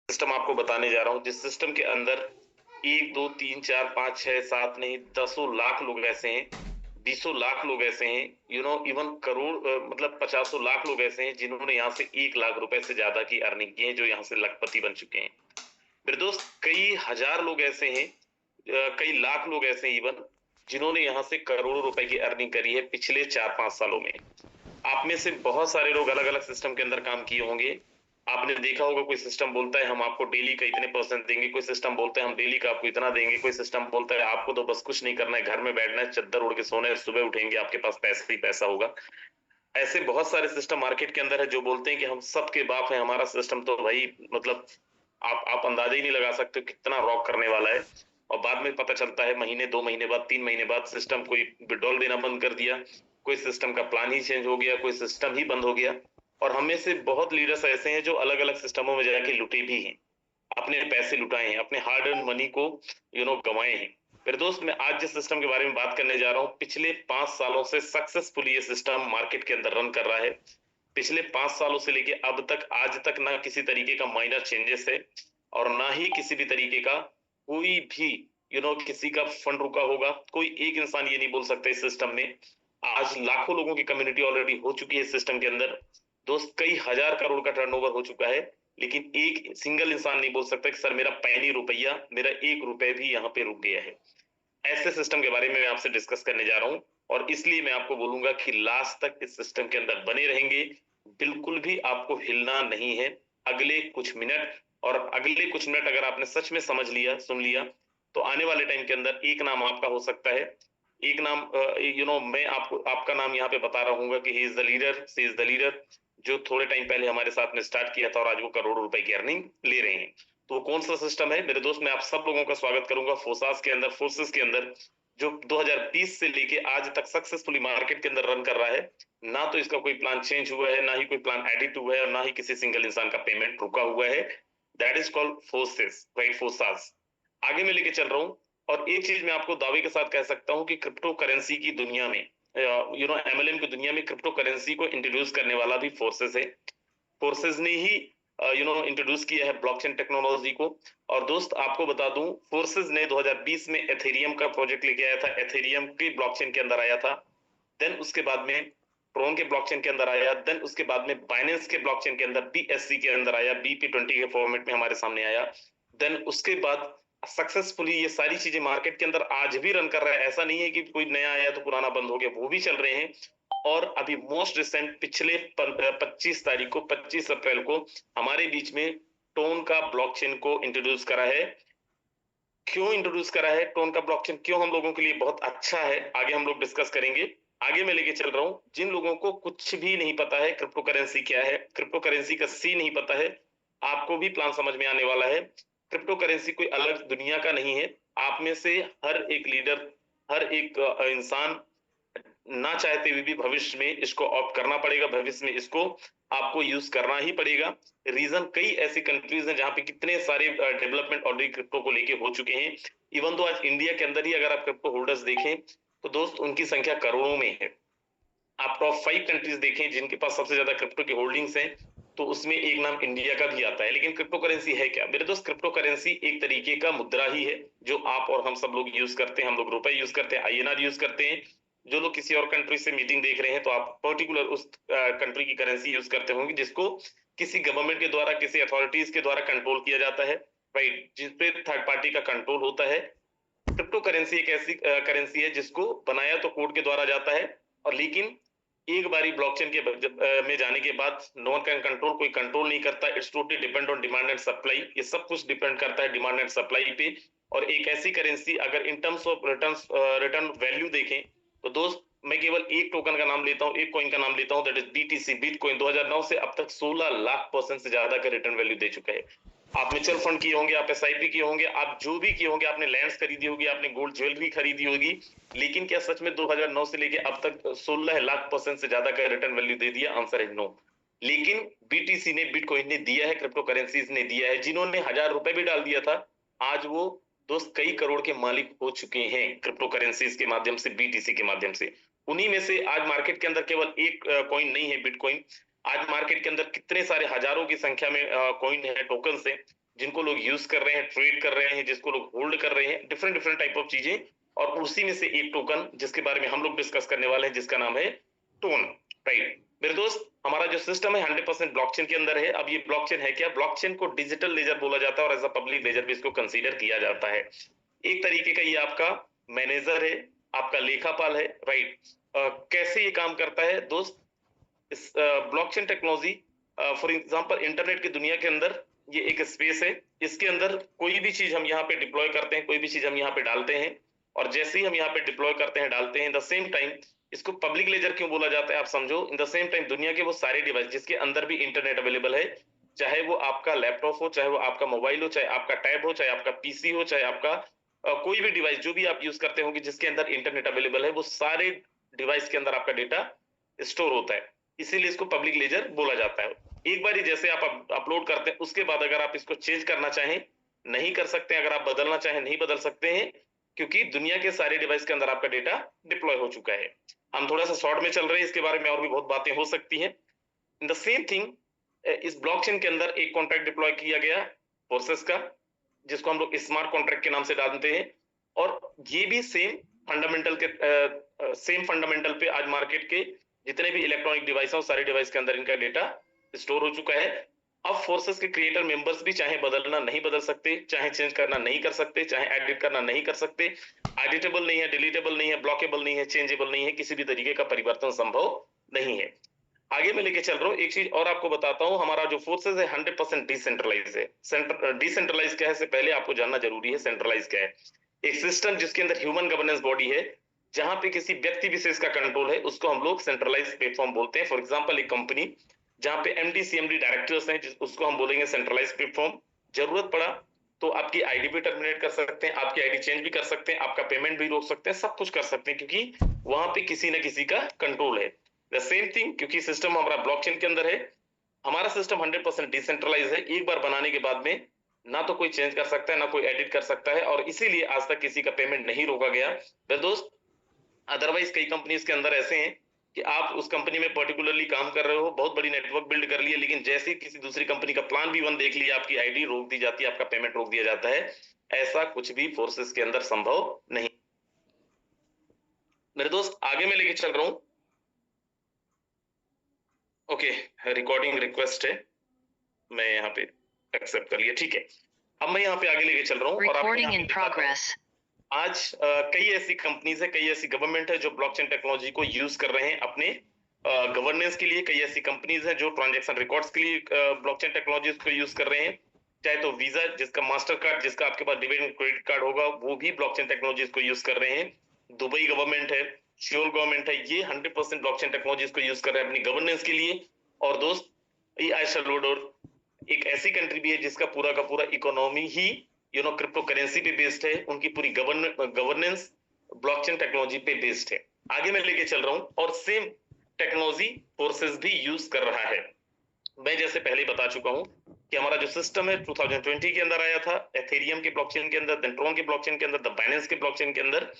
System आपको बताने जा रहा हूँ, जिस सिस्टम के अंदर एक दो तीन चार पांच छह सात नहीं दसों लाख लोग ऐसे हैं, बीसों लाख लोग ऐसे हैं, इवन करोड़ मतलब पचासों लाख लोग ऐसे हैं जिन्होंने यहाँ से 1 लाख रुपए से ज्यादा की अर्निंग की है, जो यहाँ से लखपति बन चुके हैं। मेरे दोस्त, कई हजार लोग ऐसे हैं, कई लाख लोग ऐसे हैं इवन, जिन्होंने यहाँ से करोड़ों रुपए की अर्निंग करी है पिछले 4-5 सालों में। आप में से बहुत सारे लोग अलग अलग सिस्टम के अंदर काम किए होंगे। आपने देखा होगा, कोई सिस्टम बोलता है हम आपको डेली का इतने परसेंट देंगे, कोई सिस्टम बोलता है हम डेली का आपको इतना देंगे, कोई सिस्टम बोलता है आपको तो बस कुछ नहीं करना है, घर में बैठना है, चद्दर उड़ के सोना है, सुबह उठेंगे आपके पास पैसा ही पैसा होगा। ऐसे बहुत सारे सिस्टम मार्केट के अंदर है जो बोलते हैं कि हम सबके बाप है, हमारा सिस्टम तो भाई मतलब आप अंदाजा ही नहीं लगा सकते कितना रॉक करने वाला है। और बाद में पता चलता है महीने 2 महीने बाद 3 महीने बाद सिस्टम कोई विड्रॉल देना बंद कर दिया, कोई सिस्टम का प्लान ही चेंज हो गया, कोई सिस्टम ही बंद हो गया। और हमें से बहुत लीडर्स ऐसे हैं जो अलग अलग सिस्टमों में जाके लुटे भी हैं, अपने पैसे लुटाए हैं, अपने हार्ड अर्न मनी को गंवाए हैं। मेरे दोस्त, मैं आज जिस सिस्टम के बारे में बात करने जा रहा हूँ, पिछले 5 सालों से सक्सेसफुली ये सिस्टम मार्केट के अंदर रन कर रहा है। पिछले 5 सालों से लेके अब तक, आज तक ना किसी तरीके का माइनर चेंजेस है, और ना ही किसी भी तरीके का कोई भी किसी का फंड रुका होगा। कोई एक इंसान ये नहीं बोल सकता इस सिस्टम में। आज लाखों लोगों की कम्युनिटी ऑलरेडी हो चुकी है इस सिस्टम के अंदर। दोस्त, कई हजार करोड़ का टर्नओवर हो चुका है, लेकिन एक सिंगल इंसान नहीं बोल सकता कि सर मेरा पैनी रुपया, मेरा 1 रुपए भी यहाँ पे रुक गया है। ऐसे सिस्टम के बारे में मैं आपसे डिस्कस करने जा रहा हूं, और इसलिए मैं आपको बोलूंगा कि लास्ट तक इस सिस्टम के अंदर बने रहेंगे। बिल्कुल भी आपको हिलना नहीं है अगले कुछ मिनट। और अगले कुछ मिनट अगर आपने सच में समझ लिया, सुन लिया, तो आने वाले टाइम के अंदर एक नाम आपका हो सकता है। एक नाम, मैं आपको आपका नाम यहाँ पे बता रहा हूँ कि he is the leader, she is the leader, जो थोड़े टाइम पहले हमारे साथ में स्टार्ट किया था और आज वो करोड़ों रुपए की अर्निंग ले रहे हैं। तो वो कौन सा सिस्टम है मेरे दोस्त? मैं आप सब लोगों का स्वागत करूंगा फोसास के अंदर, फोर्सेस के अंदर, जो 2020 से लेके आज तक सक्सेसफुली मार्केट के अंदर रन कर रहा है। ना तो इसका कोई प्लान चेंज हुआ है, ना ही कोई प्लान एडिट हुआ है, और ना ही किसी सिंगल इंसान का पेमेंट रुका हुआ है। That is called forces, right? Forces. आगे मैं लेके चल रहा हूँ, और एक चीज मैं आपको दावे के साथ कह सकता हूँ कि क्रिप्टो करेंसी की दुनिया में, एमएलएम की दुनिया में क्रिप्टो करेंसी को इंट्रोड्यूस करने वाला भी फोर्सेस है। फोर्सेस ने ही इंट्रोड्यूस किया है ब्लॉकचेन टेक्नोलॉजी को। और दोस्त, आपको बता दूं, फोर्सेस ने 2020 में एथेरियम का प्रोजेक्ट लेके आया था, एथेरियम के ब्लॉकचेन के अंदर आया था। देन उसके बाद में ट्रोन के ब्लॉकचेन के अंदर आया। देन उसके बाद में बाइनेंस के ब्लॉकचेन के अंदर, बीएससी के अंदर आया, बीपी20 के फॉर्मेट में हमारे सामने आया। देन उसके बाद सक्सेसफुली ये सारी चीजें मार्केट के अंदर आज भी रन कर रहा है। ऐसा नहीं है कि कोई नया आया तो पुराना बंद हो गया, वो भी चल रहे हैं। और अभी मोस्ट रिसेंट पिछले 25 तारीख को, 25 अप्रैल को हमारे बीच में टोन का ब्लॉकचेन को इंट्रोड्यूस करा है। क्यों इंट्रोड्यूस करा है टोन का ब्लॉकचेन, क्यों हम लोगों के लिए बहुत अच्छा है, आगे हम लोग डिस्कस करेंगे। आगे मैं लेके चल रहा हूं, जिन लोगों को कुछ भी नहीं पता है क्रिप्टो करेंसी क्या है, क्रिप्टो करेंसी का सी नहीं पता है, आपको भी प्लान समझ में आने वाला है। क्रिप्टो करेंसी कोई अलग दुनिया का नहीं है। आप में से हर एक लीडर, हर एक इंसान ना चाहते हुए भी भविष्य में इसको ऑप्ट करना पड़ेगा, भविष्य में इसको आपको यूज करना ही पड़ेगा। रीजन, कई ऐसी कंट्रीज हैं जहां पे कितने सारे डेवलपमेंट ऑलरेडी क्रिप्टो को लेके हो चुके हैं। इवन तो आज इंडिया के अंदर ही अगर आप क्रिप्टो होल्डर्स देखें तो दोस्त उनकी संख्या करोड़ों में है। आप टॉप 5 कंट्रीज देखें जिनके पास सबसे ज्यादा क्रिप्टो की होल्डिंग्स हैं, तो उसमें एक नाम इंडिया का भी आता है। लेकिन क्रिप्टो करेंसी है क्या मेरे दोस्त? क्रिप्टो करेंसी एक तरीके का मुद्रा ही है, जो आप और हम सब लोग यूज करते हैं। हम लोग रुपए यूज करते हैं, आईएनआर यूज करते हैं। जो लोग किसी और कंट्री से मीटिंग देख रहे हैं तो आप पर्टिकुलर उस कंट्री की करेंसी यूज करते होंगे, जिसको किसी गवर्नमेंट के द्वारा, किसी अथॉरिटीज के द्वारा कंट्रोल किया जाता है, राइट? जिसपे थर्ड पार्टी का कंट्रोल होता है। क्रिप्टो करेंसी एक ऐसी करेंसी है जिसको बनाया तो कोर्ट के द्वारा जाता है, और लेकिन एक बारी ब्लॉकचेन के में जाने के बाद नो वन कैन कंट्रोल, कोई कंट्रोल नहीं करता। It's totally depend on demand and supply. ये सब कुछ डिपेंड करता है डिमांड एंड सप्लाई पे। और एक ऐसी करेंसी, अगर in terms of return value देखें तो दोस्त, मैं केवल एक टोकन का नाम लेता हूं, एक कॉइन का नाम लेता हूं, दैट इज बीटीसी, बिटकॉइन। 2009 से अब तक 16 लाख% से ज्यादा का रिटर्न वैल्यू दे चुका है। आप म्यूचुअल फंड किए होंगे, आप एसआईपी किए होंगे, आप जो भी किए होंगे, आपने लैंड्स खरीदी होगी, आपने गोल्ड ज्वेलरी खरीदी होगी, लेकिन क्या सच में 2009 से लेके अब तक 16 लाख% से ज्यादा का रिटर्न वैल्यू दे दिया? आंसर है नो। लेकिन बीटीसी ने, बिटकॉइन ने दिया है, क्रिप्टो करेंसीज ने दिया है। जिन्होंने 1000 रुपए भी डाल दिया था, आज वो दोस्त कई करोड़ के मालिक हो चुके हैं क्रिप्टो करेंसीज के माध्यम से, बीटीसी के माध्यम से। उन्हीं में से आज मार्केट के अंदर केवल एक कॉइन नहीं है, बिटकॉइन। आज मार्केट के अंदर कितने सारे हजारों की संख्या में कॉइन है, टोकन है, जिनको लोग यूज कर रहे हैं, ट्रेड कर रहे हैं, जिसको लोग होल्ड कर रहे हैं, डिफरेंट डिफरेंट टाइप ऑफ चीजें, और उसी में से एक टोकन जिसके बारे में हम लोग डिस्कस करने वाले हैं, जिसका नाम है टोन। राइट मेरे दोस्त, हमारा जो सिस्टम है 100% ब्लॉकचेन के अंदर है। अब ये ब्लॉकचेन है क्या? ब्लॉकचेन को डिजिटल लेजर बोला जाता है और एज अ पब्लिक लेजर भी इसको कंसीडर किया जाता है। एक तरीके का ये आपका मैनेजर है, आपका लेखापाल है। राइट कैसे ये काम करता है दोस्त? इस blockchain technology for example internet की दुनिया के अंदर ये एक स्पेस है। इसके अंदर कोई भी चीज हम यहाँ पे डिप्लॉय करते हैं, कोई भी चीज हम यहाँ पे डालते हैं, और जैसे ही हम यहाँ पे डिप्लॉय करते हैं, डालते हैं, द सेम टाइम इसको पब्लिक लेजर क्यों बोला जाता है आप समझो। इन द सेम टाइम दुनिया के वो सारे डिवाइस जिसके अंदर भी इंटरनेट अवेलेबल है, चाहे वो आपका लैपटॉप हो, चाहे वो आपका मोबाइल हो, चाहे आपका टैब हो, चाहे आपका पीसी हो, चाहे आपका कोई भी डिवाइस जो भी आप यूज करते होंगे जिसके अंदर इंटरनेट अवेलेबल है, वो सारे डिवाइस के अंदर आपका डेटा स्टोर होता है। इसीलिए इसको पब्लिक लेजर बोला जाता है। एक बार जैसे आप अपलोड करते हैं, उसके बाद अगर आप इसको चेंज करना चाहें नहीं कर सकते, अगर आप बदलना चाहें नहीं बदल सकते हैं, क्योंकि दुनिया के सारे डिवाइस के अंदर आपका डेटा डिप्लॉय हो चुका है। हम थोड़ा सा शॉर्ट में चल रहे हैं, इसके बारे में और भी बहुत बातें हो सकती हैं। इन द सेम थिंग इस ब्लॉकचेन के अंदर एक कॉन्ट्रैक्ट डिप्लॉय किया गया फोर्सेस का, जिसको हम लोग स्मार्ट कॉन्ट्रैक्ट के नाम से जानते हैं, और ये भी सेम फंडामेंटल पे आज मार्केट के जितने भी इलेक्ट्रॉनिक डिवाइस हैं सारे डिवाइस के अंदर इनका डेटा स्टोर हो चुका है। अब फोर्सेस के क्रिएटर मेंबर्स भी चाहे बदलना नहीं बदल सकते, चाहे चेंज करना नहीं कर सकते, चाहे एडिट करना नहीं कर सकते। एडिटेबल नहीं है, डिलीटेबल नहीं है, ब्लॉकेबल नहीं है, चेंजेबल नहीं है, किसी भी तरीके का परिवर्तन संभव नहीं है। आगे मैं लेके चल रहा हूँ, एक चीज और आपको बताता हूँ। हमारा जो फोर्सेस है 100% डिसेंट्रलाइज है। डिसेंट्रलाइज क्या है से पहले आपको जानना जरूरी है सेंट्रलाइज क्या है। एक सिस्टम जिसके अंदर ह्यूमन गवर्नेंस बॉडी है, जहां पे किसी व्यक्ति विशेष का कंट्रोल है, उसको हम लोग सेंट्रलाइज प्लेटफॉर्म बोलते हैं। फॉर एग्जांपल एक कंपनी जहां पे एमडी सीएमडी डायरेक्टर्स हैं, उसको हम बोलेंगे सेंट्रलाइज प्लेटफॉर्म। जरूरत पड़ा तो आपकी आईडी भी टर्मिनेट कर सकते हैं, आपकी आईडी चेंज भी कर सकते हैं, आपका पेमेंट भी रोक सकते हैं, सब कुछ कर सकते हैं, क्योंकि वहां पे किसी ना किसी का कंट्रोल है। द सेम थिंग, क्योंकि सिस्टम हमारा ब्लॉकचेन के अंदर है, हमारा सिस्टम 100% डिसेंट्रलाइज है। एक बार बनाने के बाद में ना तो कोई चेंज कर सकता है, ना कोई एडिट कर सकता है, और इसीलिए आज तक किसी का पेमेंट नहीं रोका गया। मेरे दोस्त, अदरवाइज कई कंपनीज के अंदर ऐसे हैं कि आप उस कंपनी में पर्टिकुलरली काम कर रहे हो, बहुत बड़ी नेटवर्क बिल्ड कर लिया, लेकिन जैसे ही किसी दूसरी कंपनी का प्लान भी वन देख लिया, आपकी आईडी रोक दी जाती है, आपका पेमेंट रोक दिया जाता है। ऐसा कुछ भी फोर्सेस के अंदर संभव नहीं। मेरे दोस्त, आगे मैं लेके चल रहा हूं। ओके, रिकॉर्डिंग रिक्वेस्ट है, मैं यहाँ पे एक्सेप्ट कर लिया, ठीक है। अब मैं यहाँ पे आगे लेके चल रहा हूँ, और Recording in progress. आज कई ऐसी कंपनीज है, कई ऐसी गवर्नमेंट है जो ब्लॉकचेन टेक्नोलॉजी को यूज कर रहे हैं अपने गवर्नेंस के लिए। कई ऐसी कंपनीज हैं जो ट्रांजैक्शन रिकॉर्ड्स के लिए ब्लॉकचेन टेक्नोलॉजी को यूज कर रहे हैं। चाहे तो वीजा, जिसका मास्टर कार्ड, जिसका आपके पास डेबिट क्रेडिट कार्ड होगा, वो भी ब्लॉकचेन टेक्नोलॉजी को यूज कर रहे हैं। दुबई गवर्नमेंट है, श्योर गवर्नमेंट है, ये 100% ब्लॉकचेन टेक्नोलॉजी को यूज कर रहे हैं अपनी गवर्नेंस के लिए। और दोस्त, ये एल सल्वाडोर एक ऐसी कंट्री भी है जिसका पूरा का पूरा इकोनॉमी ही क्रिप्टो करेंसी पे बेस्ड है, उनकी पूरी गवर्नेंस ब्लॉकचेन टेक्नोलॉजी पे बेस्ड है। आगे मैं लेके चल रहा हूं, और सेम टेक्नोलॉजी फोर्सेस भी यूज कर रहा है। मैं जैसे पहले बता चुका हूं कि हमारा जो सिस्टम है 2020 के अंदर आया था, एथेरियम के ब्लॉकचेन के अंदर, देन ट्रॉन के ब्लॉकचेन के अंदर, द बाइनेंस के ब्लॉकचेन के अंदर।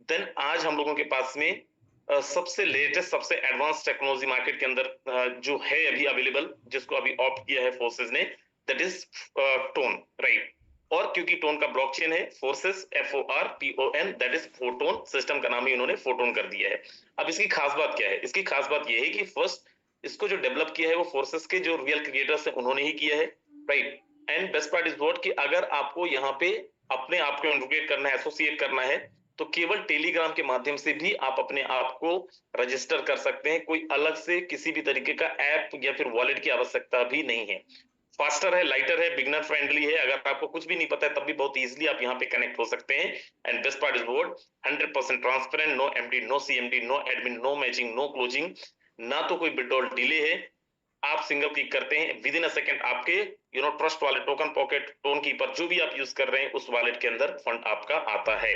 देन आज हम लोगों के पास में सबसे लेटेस्ट, सबसे एडवांस टेक्नोलॉजी मार्केट के अंदर जो है अभी अवेलेबल, जिसको अभी ऑप्ट किया है फोर्सेस ने, दैट इज टोन। राइट, और क्योंकि टोन का ब्लॉकचेन है forces, FORTON, that is photon, system का नाम ही उन्होंने फोटोन कर दिया है। अब इसकी खास बात क्या है? इसकी खास बात यह है कि फर्स्ट इसको जो डेवलप किया है वो फोर्सेस के जो रियल क्रिएटर्स है उन्होंने ही किया है। Right, and best part is what कि अगर आपको यहाँ पे अपने आप को इंटीग्रेट करना है, एसोसिएट करना है, तो केवल टेलीग्राम के माध्यम से भी आप अपने आप को रजिस्टर कर सकते हैं। कोई अलग से किसी भी तरीके का ऐप या फिर वॉलेट की आवश्यकता भी नहीं है। फास्टर है, लाइटर है, बिगनर फ्रेंडली है। अगर आपको कुछ भी नहीं पता है तब भी बहुत इजीली आप यहाँ पे कनेक्ट हो सकते हैं। And best part is what, 100% transparent, no MD, no CMD, no admin, no matching, no closing, ना तो कोई विड्रॉल डिले है। आप सिंगल क्लिक करते हैं, विद इन अ सेकंड आपके ट्रस्ट वाले टोकन पॉकेट, टोन कीपर, जो भी आप यूज कर रहे हैं उस वॉलेट के अंदर फंड आपका आता है।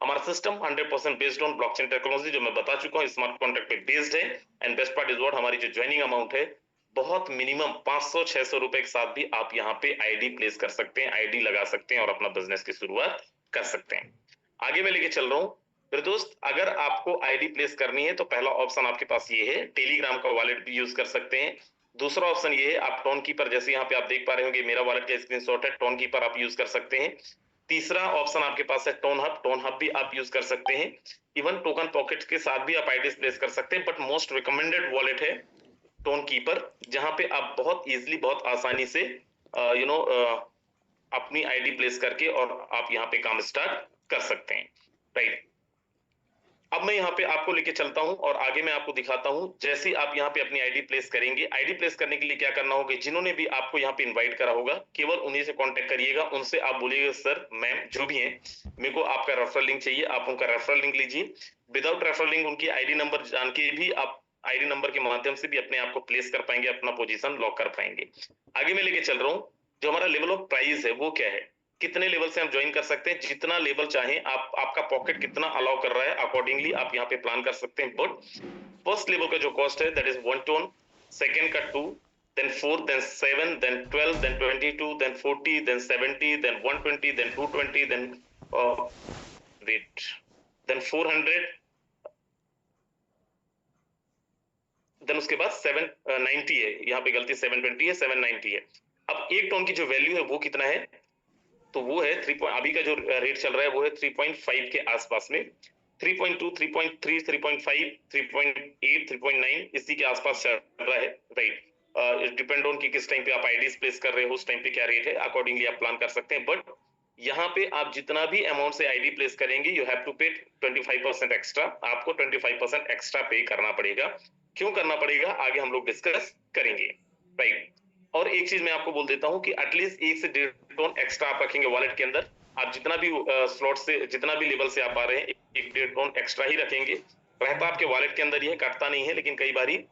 हमारा system 100% based on blockchain technology, जो मैं बता चुका हूँ, स्मार्ट कॉन्ट्रैक्ट पे बेस्ड है। And best part is what, हमारी जो ज्वाइनिंग अमाउंट है बहुत मिनिमम 500-600 रुपए के साथ भी आप यहाँ पे आईडी प्लेस कर सकते हैं, आईडी लगा सकते हैं और अपना बिजनेस की शुरुआत कर सकते हैं। आगे मैं लेके चल रहा हूँ। फिर दोस्त, अगर आपको आईडी प्लेस करनी है तो पहला ऑप्शन आपके पास ये है, टेलीग्राम का वॉलेट भी यूज कर सकते हैं। दूसरा ऑप्शन ये है, आप टोन कीपर, जैसे यहाँ पे आप देख पा रहे होंगे मेरा वॉलेट का स्क्रीनशॉट है, टोन कीपर आप यूज कर सकते हैं। तीसरा ऑप्शन आपके पास है टोन हब, टोन हब भी आप यूज कर सकते हैं। इवन टोकन पॉकेट के साथ भी आप आईडीज प्लेस कर सकते हैं, बट मोस्ट रिकमेंडेड वॉलेट है टोन कीपर, जहां पे आप बहुत इजीली, बहुत आसानी से यू नो अपनी आईडी प्लेस करके और आप यहाँ पे काम स्टार्ट कर सकते हैं, राइट। अब मैं यहाँ पे आपको लेके चलता हूँ और आगे मैं आपको दिखाता हूँ। जैसे आप यहाँ पे अपनी आईडी प्लेस करेंगे, आईडी प्लेस करने के लिए क्या करना होगा, जिन्होंने भी आपको यहाँ पे इनवाइट करा होगा केवल उन्हीं से कांटेक्ट करिएगा, उनसे आप बोलिएगा सर मैम जो भी हैं मेरे को आपका रेफरल लिंक चाहिए, आप उनका रेफरल लिंक लीजिए। विदाउट रेफरल लिंक उनकी आईडी नंबर जान के भी आप आईडी नंबर के माध्यम से भी अपने आप को प्लेस कर पाएंगे, अपना पोजीशन लॉक कर पाएंगे। आगे मैं लेके चल रहा हूँ, जो हमारा लेवल ऑफ प्राइस है वो क्या है, कितने लेवल से हम ज्वाइन कर सकते हैं, जितना लेवल चाहें आप, आपका पॉकेट कितना अलाउ कर रहा है अकॉर्डिंगली आप यहाँ पे प्लान कर सकते हैं। बट फर्स्ट लेवल का जो कॉस्ट है दैट इज 1 टोन, सेकंड का 2, then 4, then 7, then 12, then 22, then 40, then 70, then 120, then 220, then wait, then 400, then उसके बाद 790 है, यहाँ पे गलती 720 है, 790 है। अब एक टोन की जो वैल्यू है वो कितना है, तो वो है 3, अभी का जो रेट चल रहा है वो है 3.5 के आसपास में, 3.2, 3.3, 3.5, 3.8, 3.9 इसी के आसपास चल रहा है, राइट। डिपेंड ऑन कि किस टाइम पे आप आईडीज प्लेस कर रहे हो, उस टाइम पे क्या रेट है, अकॉर्डिंगली आप प्लान कर सकते हैं। बट यहाँ पे आप जितना भी अमाउंट से आईडी प्लेस करेंगे यू हैव टू पे 25% एक्स्ट्रा, आपको 25% एक्स्ट्रा पे करना पड़ेगा। क्यों करना पड़ेगा आगे हम लोग डिस्कस करेंगे, राइट। और एक चीज मैं आपको बोल देता हूँ कि एटलीस्ट 1 से 1.5 टोन एक्स्ट्रा आप रखेंगे वॉलेट के अंदर। आप जितना भी स्लॉट से, जितना भी लेवल से आप आ रहे हैं 1.5 टोन एक्स्ट्रा ही रखेंगे। रहता आपके वॉलेट के अंदर ही है, कटता नहीं है, लेकिन कई बारी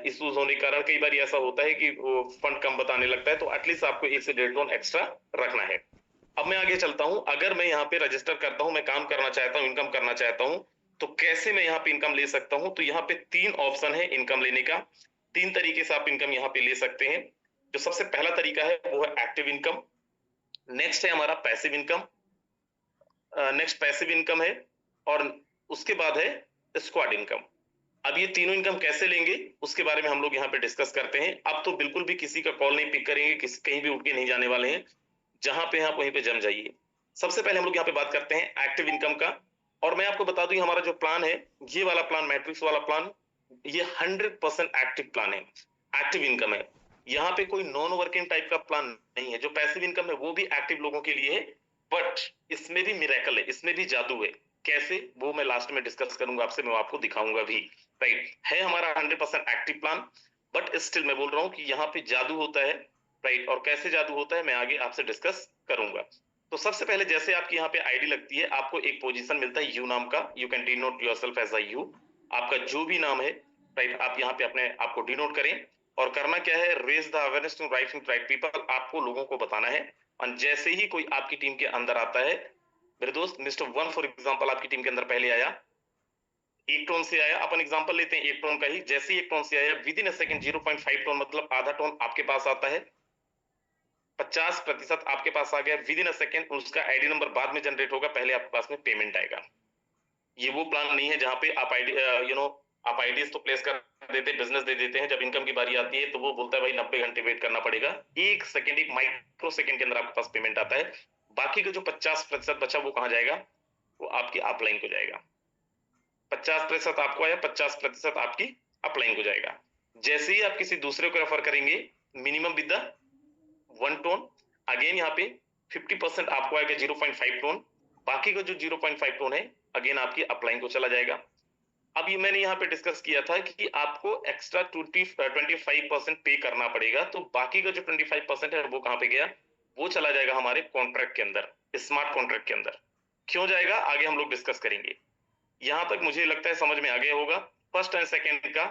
इश्यूज होने के कारण कई बार ऐसा होता है कि वो फंड कम बताने लगता है, तो एटलीस्ट आपको 1 से 1.5 टोन एक्स्ट्रा रखना है। अब मैं आगे चलता हूं, अगर मैं यहाँ पे रजिस्टर करता हूं, मैं काम करना चाहता हूं, इनकम करना चाहता हूं, तो कैसे मैं यहाँ पे इनकम ले सकता हूं, तो यहाँ पे 3 ऑप्शन है इनकम लेने का। 3 तरीके से आप इनकम यहाँ पे ले सकते हैं। जो सबसे पहला तरीका है वो है एक्टिव इनकम, नेक्स्ट है हमारा passive income, next passive income है, और उसके बाद है स्क्वाड इनकम। अब ये तीनों इनकम कैसे लेंगे उसके बारे में हम लोग यहाँ पे डिस्कस करते हैं। अब तो बिल्कुल भी किसी का कॉल नहीं पिक करेंगे, किसी कहीं भी उठ के नहीं जाने वाले हैं, जहां पे आप वहीं पे जम जाइए। सबसे पहले हम लोग यहाँ पे बात करते हैं एक्टिव इनकम का, और मैं आपको बता दूं हमारा जो प्लान है, ये वाला प्लान, मैट्रिक्स वाला प्लान, ये 100% एक्टिव प्लान है, एक्टिव इनकम है। यहाँ पे कोई नॉन वर्किंग टाइप का प्लान नहीं है। जो पैसिव इनकम है वो भी एक्टिव लोगों के लिए है, बट इसमें भी मिरेकल है, इसमें भी जादू है। कैसे, वो मैं लास्ट में डिस्कस करूंगा आपसे, मैं आपको दिखाऊंगा भी, राइट। है हमारा 100% एक्टिव प्लान, बट स्टिल मैं बोल रहा हूँ कि यहाँ पे जादू होता है, राइट। और कैसे जादू होता है मैं आगे आपसे डिस्कस करूंगा। तो सबसे पहले जैसे आपकी यहाँ पे आईडी लगती है, आपको एक पोजीशन मिलता है यू नाम का, you can denote yourself as a U. आपका जो भी नाम है, राइट, आप यहाँ पे अपने आपको डिनोट करें। और करना क्या है, raise the awareness to right people, आपको लोगों को बताना है। और जैसे ही कोई आपकी टीम के अंदर आता है, मेरे दोस्त मिस्टर 1 फॉर एग्जांपल आपकी टीम के अंदर पहले आया, 1 टोन से आया, अपन एग्जांपल लेते हैं 1 टोन का ही, जैसे ही 1 टोन से आया with in a second 0.5 tone मतलब आधा टोन आपके पास आता है, 50% आपके पास आ गया विद इन अ सेकंड, उसका आईडी नंबर बाद में जनरेट होगा, पहले आपके पास में पेमेंट आएगा। ये वो प्लान नहीं है जहां पे आप आईडी आप आईडीज तो प्लेस कर देते, बिजनेस दे देते हैं, जब इनकम की बारी आती है तो वो बोलता है भाई 90 घंटे वेट करना पड़ेगा, 1 सेकंड, 1 माइक्रो सेकंड के अंदर आपके पास पेमेंट आता है। बाकी का जो 50% बचा वो कहां जाएगा, वो आपकी अपलाइन को जाएगा। 50% आपको आया, 50% आपकी अपलाइन को जाएगा। जैसे ही आप किसी दूसरे को रेफर करेंगे, minimum with the 1 tone, again यहाँ पे 50% आपको आएगा 0.5 टोन, बाकी का जो 0.5 टोन है अगेन आपकी अपलाइन को चला जाएगा। अब ये मैंने यहाँ पे डिस्कस किया था कि आपको एक्स्ट्रा 25% पे करना पड़ेगा, तो बाकी का जो 25% है वो कहां पे गया, वो चला जाएगा हमारे कॉन्ट्रैक्ट के अंदर, स्मार्ट कॉन्ट्रैक्ट के अंदर। क्यों जाएगा आगे हम लोग डिस्कस करेंगे। यहां तक मुझे लगता है समझ में आ गया होगा। फर्स्ट एंड सेकेंड का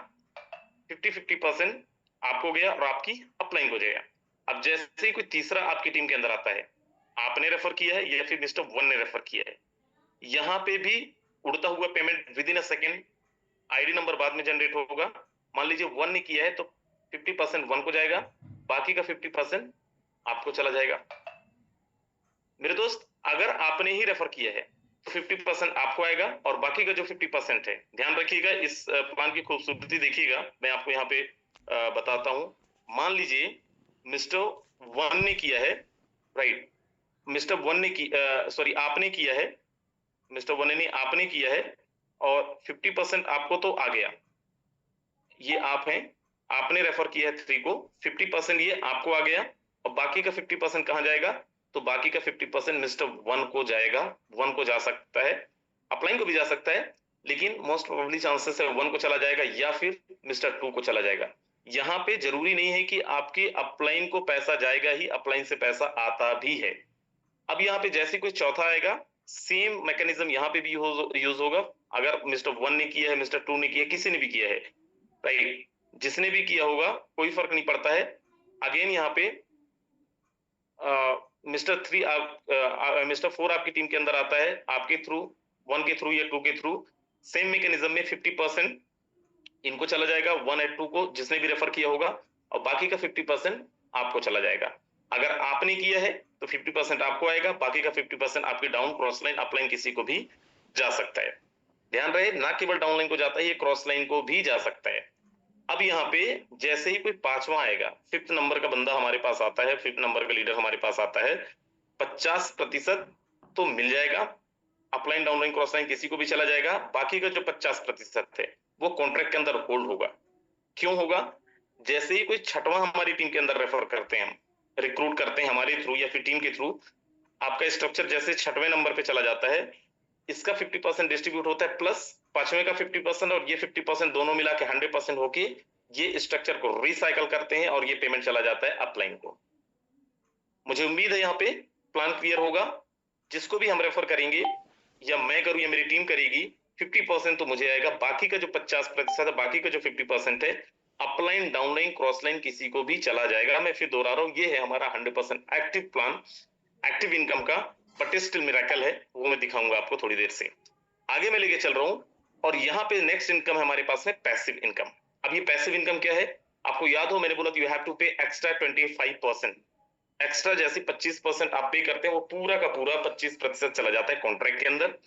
50-50% आपको गया और आपकी अपलाइन को जाएगा। अब जैसे ही कोई तीसरा आपकी टीम के अंदर आता है, आपने रेफर किया है या फिर मिस्टर 1 ने रेफर किया है, यहां पे भी उड़ता हुआ payment with in a second, ID number बाद में जनरेट होगा। मान लीजिए 1 ने किया है तो 50% 1 को जाएगा, बाकी का 50% आपको चला जाएगा। मेरे दोस्त, अगर आपने ही रेफर किया है तो 50% आपको आएगा और बाकी का जो 50% है, ध्यान रखिएगा, इस प्लान की खूबसूरती देखिएगा, मैं आपको यहाँ पे बताता हूँ। मान लीजिए मिस्टर वन ने किया है, राइट, मिस्टर वन ने की सॉरी आपने किया है, मिस्टर वन ने आपने किया है और 50% आपको तो आ गया, ये आप हैं, आपने रेफर किया है 3 को, 50% ये आपको आ गया और बाकी का 50% कहां जाएगा, तो बाकी का 50% मिस्टर वन को जाएगा, वन को जा सकता है, अपलाइन को भी जा सकता है, लेकिन मोस्ट प्रोबेबली चांसेस है वन को चला जाएगा या फिर मिस्टर टू को चला जाएगा। यहाँ पे जरूरी नहीं है कि आपके अपलाइन को पैसा जाएगा ही, अपलाइन से पैसा आता भी है। अब यहाँ पे जैसे कोई चौथा आएगा, सेम मैकेनिज्म यहाँ पे भी यूज होगा। अगर मिस्टर वन ने किया है, मिस्टर टू ने किया है, किसी ने भी किया है, राइट, जिसने भी किया होगा कोई फर्क नहीं पड़ता है। अगेन यहाँ पे मिस्टर थ्री मिस्टर फोर आपकी टीम के अंदर आता है, आपके थ्रू, वन के थ्रू या टू के थ्रू, सेम मैकेनिज्म में 50% इनको चला जाएगा, वन एंड टू को जिसने भी रेफर किया होगा, और बाकी का 50% आपको चला जाएगा। अगर आपने किया है तो 50% आपको आएगा, बाकी का 50% आपके डाउन, क्रॉस लाइन, अपलाइन किसी को भी जा सकता है। ध्यान रहे, ना केवल डाउन लाइन को जाता है, ये क्रॉस लाइन को भी जा सकता है। अब यहाँ पे जैसे ही कोई पांचवा आएगा, 5th नंबर का बंदा हमारे पास आता है, 5th नंबर का लीडर हमारे पास आता है, 50% तो मिल जाएगा, अपलाइन, डाउनलाइन, क्रॉस लाइन किसी को भी चला जाएगा, बाकी का जो 50% है वो कॉन्ट्रैक्ट के अंदर होल्ड होगा। क्यों होगा? जैसे ही कोई छठवां हमारी टीम के अंदर रेफर करते हैं, रिक्रूट करते हैं हमारे थ्रू या फिर टीम के थ्रू, आपका स्ट्रक्चर जैसे छठवें नंबर पे चला जाता है, इसका 50% डिस्ट्रीब्यूट होता है, प्लस पांचवें का 50% और ये 50% दोनों मिला के 100% होके ये स्ट्रक्चर को रिसाइकल करते हैं और ये पेमेंट चला जाता है अपलाइन को। मुझे उम्मीद है यहाँ पे प्लान क्लियर होगा। जिसको भी हम रेफर करेंगे, या मैं करूं या मेरी टीम करेगी, 50% तो मुझे आएगा, बाकी का जो 50% है, बाकी का जो 50% है, अपलाइन, डाउनलाइन, क्रॉस लाइन किसी को भी चला जाएगा। मैं फिर दोहरा रहा हूं, ये है हमारा 100% एक्टिव प्लान, एक्टिव इनकम का, बट स्टिल मिरेकल है, वो मैं दिखाऊंगा आपको थोड़ी देर से। आगे मैं लेके चल रहा हूं, और यहाँ पे नेक्स्ट इनकम हमारे पास है पैसिव इनकम। अब ये पैसिव इनकम क्या है? आपको याद हो मैंने बोला यू हैव टू पे एक्स्ट्रा 25%, एक्स्ट्रा जैसे 25% आप पे करते हैं, वो पूरा का पूरा 25% चला जाता है कॉन्ट्रैक्ट के अंदर,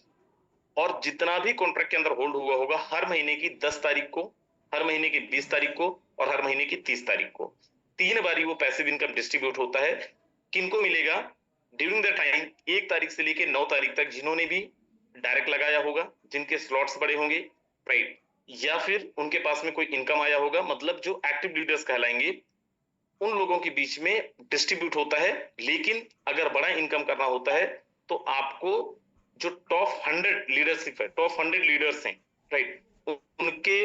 और जितना भी कॉन्ट्रैक्ट के अंदर होल्ड हुआ होगा, हर महीने की 10 तारीख को, हर महीने की 20 तारीख को और हर महीने की 30 तारीख को 3 बारी वो पैसिव इनकम डिस्ट्रीब्यूट होता है। किनको मिलेगा? ड्यूरिंग द टाइम 1 तारीख से लेके 9 तारीख तक जिन्होंने भी डायरेक्ट लगाया होगा, जिनके स्लॉट्स बड़े होंगे, राइट, या फिर उनके पास में कोई इनकम आया होगा, मतलब जो एक्टिव लीडर्स कहलाएंगे, उन लोगों के बीच में डिस्ट्रीब्यूट होता है। लेकिन अगर बड़ा इनकम करना होता है तो आपको जो टॉप 100 लीडरशिप है, टॉप 100 लीडर्स हैं, राइट, उनके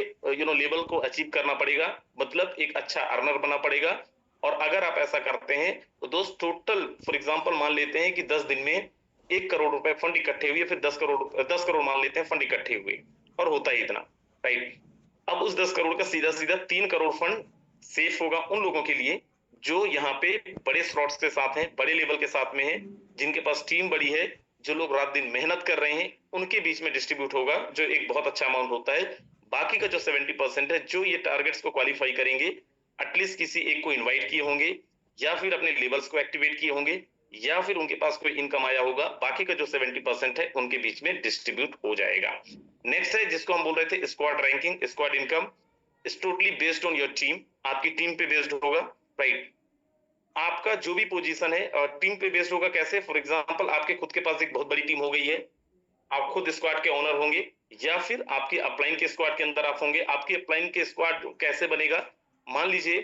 लेवल को अचीव करना पड़ेगा, मतलब एक अच्छा अर्नर बना पड़ेगा। और अगर आप ऐसा करते हैं तो दोस्त, टोटल फॉर एग्जांपल मान लेते हैं कि 10 दिन में 1 करोड़ रुपए फंड इकट्ठे हुए, फिर 10 करोड़ मान लेते हैं फंड इकट्ठे हुए, और होता है इतना, राइट। अब उस 10 करोड़ का सीधा सीधा 3 करोड़ फंड सेफ होगा उन लोगों के लिए जो यहाँ पे बड़े स्लॉट्स के साथ हैं, बड़े लेवल के साथ में हैं, जिनके पास टीम बड़ी है, जो लोग रात दिन मेहनत कर रहे हैं, उनके बीच में डिस्ट्रीब्यूट होगा, जो एक बहुत अच्छा अमाउंट होता है। बाकी का जो 70% है, जो ये टारगेट्स को क्वालिफाई करेंगे, एटलीस्ट किसी एक को इन्वाइट किए होंगे, या फिर अपने लेवल्स को एक्टिवेट किए होंगे, या फिर उनके पास कोई इनकम आया होगा, बाकी का जो 70% है उनके बीच में डिस्ट्रीब्यूट हो जाएगा। नेक्स्ट है जिसको हम बोल रहे थे squad ranking, squad income is totally based on your team, आपकी टीम पे बेस्ड होगा, राइट। आपका जो भी पोजीशन है टीम पे बेस्ड होगा। कैसे? फॉर एग्जांपल आपके खुद के पास एक बहुत बड़ी टीम हो गई है, आप खुद स्क्वाड के ओनर होंगे, या फिर आपके अपलाइन के स्क्वाड के अंदर आप होंगे। आपके अपलाइन के स्क्वाड कैसे बनेगा? मान लीजिए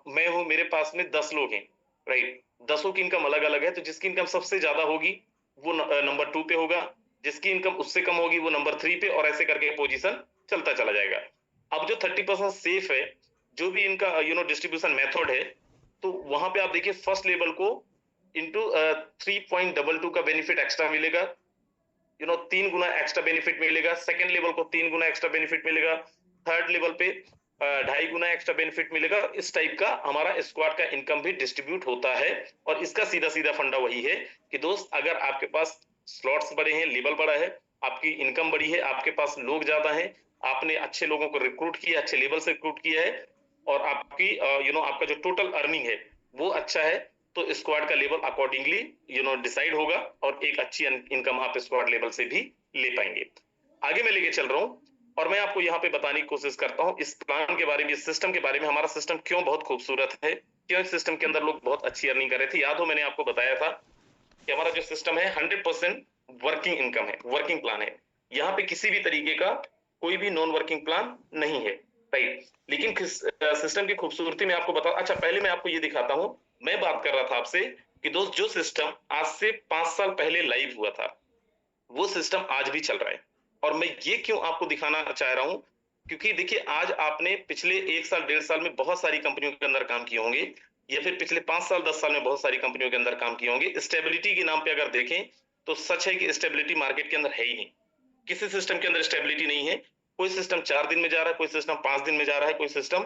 मैं हूं, मेरे पास में 10 लोग हैं, राइट, 10 की इनकम अलग अलग है, तो जिसकी इनकम सबसे ज्यादा होगी वो नंबर 2 पे होगा, जिसकी इनकम उससे कम होगी वो नंबर 3 पे, और ऐसे करके पोजीशन चलता चला जाएगा। अब जो 30% सेफ है, जो भी इनका डिस्ट्रीब्यूशन मेथड है, तो वहां पे आप देखिए फर्स्ट लेवल को इंटू 3.22 का बेनिफिट एक्स्ट्रा मिलेगा, 3 गुना एक्स्ट्रा बेनिफिट मिलेगा। सेकंड लेवल को 3 गुना एक्स्ट्रा बेनिफिट मिलेगा। थर्ड लेवल पे 2.5 गुना एक्स्ट्रा बेनिफिट मिलेगा। इस टाइप का हमारा स्क्वाड का इनकम भी डिस्ट्रीब्यूट होता है। और इसका सीधा सीधा फंडा वही है कि दोस्त, अगर आपके पास स्लॉट्स बड़े हैं, लेवल बड़ा है, आपकी इनकम बड़ी है, आपके पास लोग ज्यादा हैं, आपने अच्छे लोगों को रिक्रूट किया, अच्छे लेवल से रिक्रूट किया है, और आपकी आपका जो टोटल अर्निंग है वो अच्छा है, तो स्क्वाड का लेवल अकॉर्डिंगली डिसाइड होगा और एक अच्छी इनकम आप स्क्वाड लेवल से भी ले पाएंगे। आगे मैं लेके चल रहा हूँ और मैं आपको यहाँ पे बताने की कोशिश करता हूँ इस प्लान के बारे में, इस सिस्टम के बारे में। हमारा सिस्टम क्यों बहुत खूबसूरत है, क्यों इस सिस्टम के अंदर लोग बहुत अच्छी अर्निंग कर रहे थे। याद हो मैंने आपको बताया था कि हमारा जो सिस्टम है 100% वर्किंग इनकम है, वर्किंग प्लान है। यहाँ पे किसी भी तरीके का कोई भी नॉन वर्किंग प्लान नहीं है, राइट। लेकिन सिस्टम की खूबसूरती में आपको बता, अच्छा पहले मैं आपको ये दिखाता हूँ। मैं बात कर रहा था आपसे कि दोस्त जो सिस्टम आज से 5 साल पहले लाइव हुआ था वो सिस्टम आज भी चल रहा है। और मैं ये क्यों आपको दिखाना चाह रहा हूं, क्योंकि देखिए आज आपने पिछले 1 साल 1.5 साल में बहुत सारी कंपनियों के अंदर काम किए होंगे, या फिर पिछले 5 साल 10 साल में बहुत सारी कंपनियों के अंदर काम किए होंगे। स्टेबिलिटी के नाम पे अगर देखें तो सच है कि स्टेबिलिटी मार्केट के अंदर है ही नहीं। किसी सिस्टम के अंदर स्टेबिलिटी नहीं है। कोई सिस्टम 4 दिन में जा रहा है, कोई सिस्टम 5 दिन में जा रहा है, कोई सिस्टम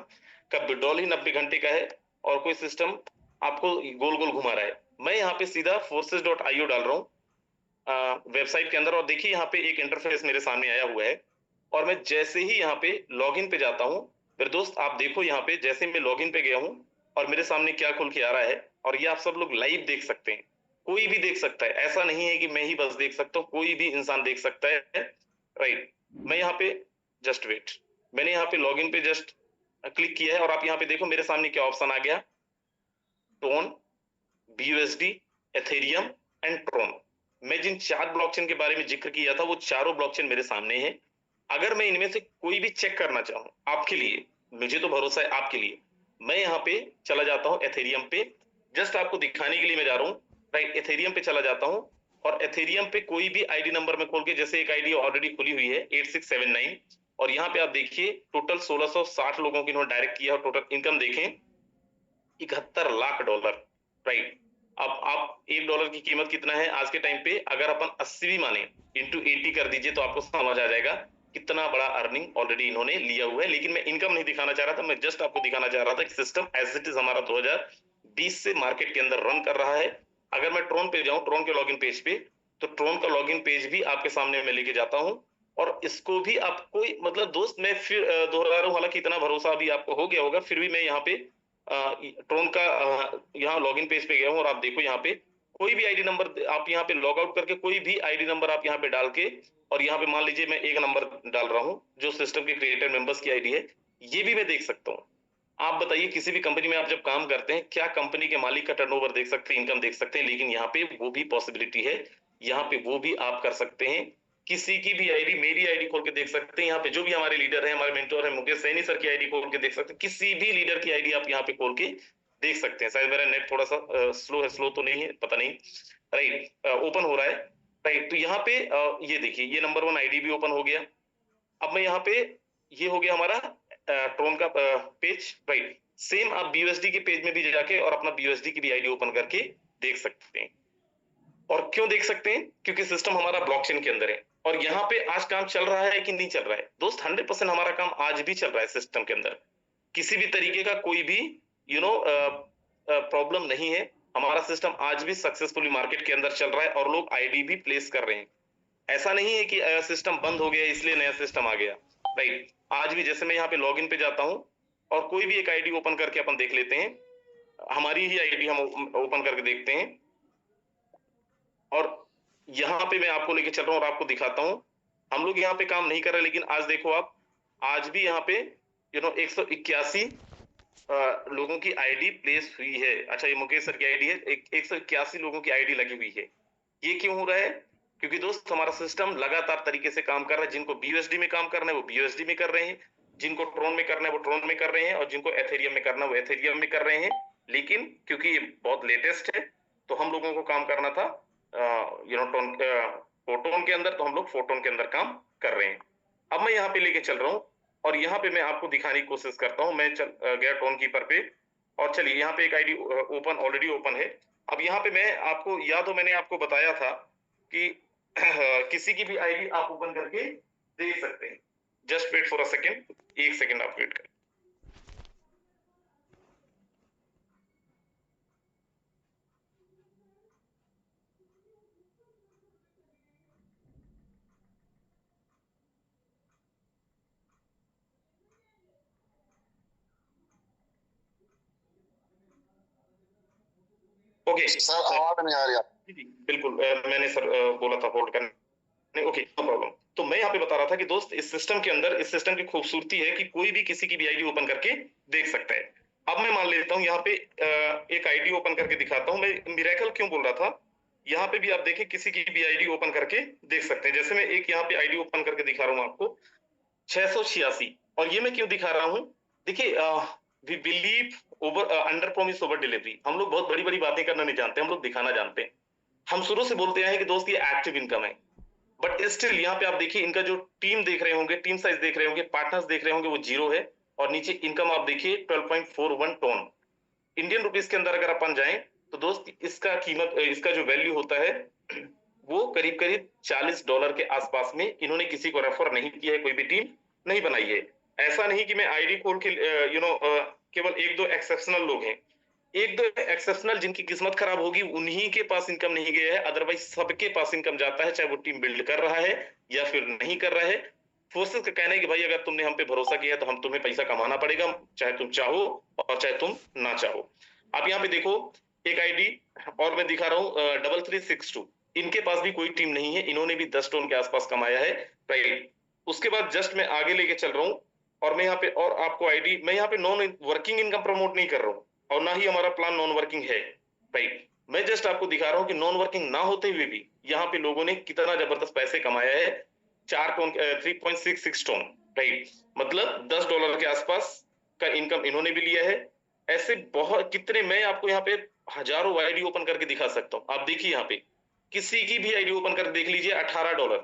का विड्रॉल ही 90 घंटे का है, और कोई सिस्टम आपको गोल गोल घुमा रहा है। मैं यहाँ पे सीधा forces.io डाल रहा हूँ वेबसाइट के अंदर, और देखिए यहाँ पे एक इंटरफेस मेरे सामने आया हुआ है। और मैं जैसे ही यहाँ पे लॉगिन पे जाता हूँ, फिर दोस्त आप देखो यहाँ पे जैसे मैं लॉगिन पे गया हूँ और मेरे सामने क्या खुल के आ रहा है, और ये आप सब लोग लाइव देख सकते हैं। कोई भी देख सकता है, ऐसा नहीं है कि मैं ही बस देख सकता हूँ, कोई भी इंसान देख सकता है, राइट। मैं यहाँ पे जस्ट वेट, मैंने यहाँ पे लॉगिन पे जस्ट क्लिक किया है और आप यहाँ पे देखो मेरे सामने क्या ऑप्शन आ गया, TON, BUSD, Ethereum and Tron. मैं जिन 4 ब्लॉकचेन के बारे में जिक्र किया था वो चारों ब्लॉकचेन मेरे सामने हैं। अगर मैं इनमें से कोई भी चेक करना चाहूँ आपके लिए, मुझे तो भरोसा है आपके लिए, मैं यहाँ पे चला जाता हूँ एथेरियम पे। जस्ट आपको दिखाने के लिए मैं जा रहा हूँ, राइट। एथेरियम पे चला जाता हूँ और एथेरियम पे कोई भी आईडी नंबर में खोल के, जैसे एक आईडी ऑलरेडी खुली हुई है 8679, और यहाँ पे आप देखिए टोटल 1660 लोगों की इन्होंने डायरेक्ट किया और टोटल इनकम देखें $71 लाख, राइट। अब आप $1 की कीमत कितना है आज के टाइम पे, अगर अपन 80 भी माने इंटू 80 कर दीजिए तो आपको समझ आ जाएगा कितना बड़ा अर्निंग ऑलरेडी इन्होंने लिया हुआ है। लेकिन मैं इनकम नहीं दिखाना चाह रहा था, मैं जस्ट आपको दिखाना चाह रहा था कि सिस्टम एज इट इज हमारा 2020 से मार्केट के अंदर रन कर रहा है। अगर मैं ट्रोन पे जाऊं, ट्रोन के लॉगिन पेज पे, तो ट्रोन का लॉगिन पेज भी आपके सामने मैं लेके जाता हूं, और इसको भी आपको, मतलब दोस्त मैं फिर दोहरा रहा हूं, हालांकि इतना भरोसा अभी आपको हो गया होगा, फिर भी मैं यहाँ पे ट्रोन का यहाँ लॉगिन पेज पे गया हूँ और आप देखो यहाँ पे कोई भी आईडी नंबर आप यहाँ पे लॉग आउट करके कोई भी आईडी नंबर आप यहाँ पे डाल के, और यहाँ पे मान लीजिए मैं एक नंबर डाल रहा हूँ जो सिस्टम के क्रिएटर मेंबर्स की आईडी है, ये भी मैं देख सकता हूँ। आप बताइए किसी भी कंपनी में आप जब काम करते हैं, क्या कंपनी के मालिक का टर्नओवर देख सकते हैं, इनकम देख सकते हैं, लेकिन यहाँ पे वो भी पॉसिबिलिटी है, यहाँ पे वो भी आप कर सकते हैं। किसी की भी आईडी, मेरी आईडी खोल के देख सकते हैं, यहाँ पे जो भी हमारे लीडर है, हमारे मेंटोर है मुकेश सैनी सर की आईडी खोल के देख सकते हैं, किसी भी लीडर की आईडी आप यहाँ पे खोल के देख सकते हैं। शायद मेरा नेट थोड़ा सा स्लो है, स्लो तो नहीं है, पता नहीं, राइट। ओपन हो रहा है, राइट। तो यहाँ पे ये देखिए ये नंबर 1 आईडी भी ओपन हो गया। अब मैं यहाँ पे, ये हो गया हमारा ट्रोन का पेज, राइट। सेम आप BUSD के पेज में भी जाके और अपना BUSD की भी आईडी ओपन करके देख सकते हैं। और क्यों देख सकते हैं, क्योंकि सिस्टम हमारा ब्लॉकचेन के अंदर है, और यहाँ पे आज काम चल रहा है कि नहीं चल रहा है दोस्त, 100% हमारा काम आज भी चल रहा है सिस्टम के अंदर। किसी भी तरीके का कोई भी प्रॉब्लम नहीं है। हमारा सिस्टम आज भी सक्सेसफुली मार्केट के अंदर चल रहा है और लोग आईडी भी प्लेस कर रहे हैं। ऐसा नहीं है कि सिस्टम बंद हो गया इसलिए नया सिस्टम आ गया, राइट। आज भी जैसे मैं यहाँ पे लॉगिन पे जाता हूँ और कोई भी एक आईडी ओपन करके अपन देख लेते हैं, हमारी ही आईडी हम ओपन करके देखते हैं, और यहाँ पे मैं आपको लेके चल रहा हूँ और आपको दिखाता हूँ। हम लोग यहाँ पे काम नहीं कर रहे, लेकिन आज देखो आप, आज भी यहाँ पे 181 लोगों की आईडी प्लेस हुई है। अच्छा ये मुकेश सर की आईडी है, 181 लोगों की आईडी लगी हुई है। ये क्यों हो रहा है, क्योंकि दोस्त हमारा सिस्टम लगातार तरीके से काम कर रहा है। जिनको BUSD में काम करना है वो BUSD में कर रहे हैं, जिनको ट्रोन में करना है वो ट्रोन में कर रहे हैं, और जिनको एथेरियम में करना है वो एथेरियम में कर रहे हैं। लेकिन क्योंकि ये बहुत लेटेस्ट है तो हम लोगों को काम करना था टोन फोटोन के अंदर, तो हम लोग फोटोन के अंदर काम कर रहे हैं। अब मैं यहाँ पे लेके चल रहा हूँ और यहाँ पे मैं आपको दिखाने की कोशिश करता हूँ। मैं गया टोन कीपर पे, और चलिए यहाँ पे एक आईडी ओपन, ऑलरेडी ओपन है। अब यहाँ पे मैं आपको, याद हो मैंने आपको बताया था कि किसी की भी आईडी आप ओपन करके देख सकते हैं। Just wait for a second, एक सेकेंड आप वेट करें। ओके सर आवाज नहीं आ रही जी जी बिल्कुल मैंने सर बोला था होल्ड करने ओके नो प्रॉब्लम। तो मैं यहाँ पे बता रहा था कि दोस्त इस सिस्टम के अंदर इस सिस्टम की खूबसूरती है कि कोई भी किसी की भी आईडी ओपन करके देख सकता है। अब मैं मान लेता हूँ यहाँ पे एक आईडी ओपन करके दिखाता हूँ। मैं मिरेकल क्यों बोल रहा था, यहाँ पे भी आप देखें किसी की भी आईडी ओपन करके देख सकते हैं। जैसे मैं एक यहाँ पे आईडी ओपन करके दिखा रहा हूँ आपको 686। और ये मैं क्यों दिखा रहा हूँ, देखिए we believe over under promise over delivery. हम लोग बहुत बड़ी बड़ी बातें करना नहीं जानते, हम लोग दिखाना जानते हैं। हम शुरू से बोलते आए हैं कि दोस्त ये एक्टिव इनकम है, बट स्टिल यहाँ पे आप देखिए इनका जो टीम देख रहे होंगे, टीम साइज देख रहे होंगे, पार्टनर्स देख रहे होंगे, वो 0 है। और नीचे इनकम आप देखिए 12.41 टन इंडियन रुपीस के अंदर अगर अपन जाएं तो दोस्त इसका कीमत इसका जो वैल्यू होता है वो करीब करीब $40 के आसपास में। इन्होंने किसी को रेफर नहीं किया है, कोई भी टीम नहीं बनाई है। ऐसा नहीं कि मैं आईडी खोल के केवल एक दो एक्सेप्शनल लोग हैं, एक दो एक्सेप्शनल जिनकी किस्मत खराब होगी उन्हीं के पास इनकम नहीं गया है, अदरवाइज सबके पास इनकम जाता है, चाहे वो टीम बिल्ड कर रहा है या फिर नहीं कर रहा है। फोर्सेस का कहना है कि भाई अगर तुमने हम पे भरोसा किया तो हम तुम्हें पैसा कमाना पड़ेगा, चाहे तुम चाहो और चाहे तुम ना चाहो। आप यहाँ पे देखो एक आईडी और मैं दिखा रहा हूँ 3362। इनके पास भी कोई टीम नहीं है, इन्होंने भी 10 टन के आसपास कमाया है, राइट। उसके बाद जस्ट मैं आगे लेके चल रहा हूँ और मैं यहाँ पे और आपको आईडी, मैं यहाँ पे नॉन वर्किंग इनकम प्रमोट नहीं कर रहा हूँ और ना ही हमारा प्लान नॉन वर्किंग है, राइट। मैं जस्ट आपको दिखा रहा हूँ कि नॉन वर्किंग ना होते हुए भी यहाँ पे लोगों ने कितना जबरदस्त पैसे कमाया है। 4 टन 3.66 टन, राइट। मतलब $10 के आसपास का इनकम इन्होंने भी लिया है। ऐसे बहुत कितने, मैं आपको यहाँ पे हजारों आईडी ओपन करके दिखा सकता हूँ। आप देखिए यहाँ पे किसी की भी आईडी ओपन कर देख लीजिए, $18,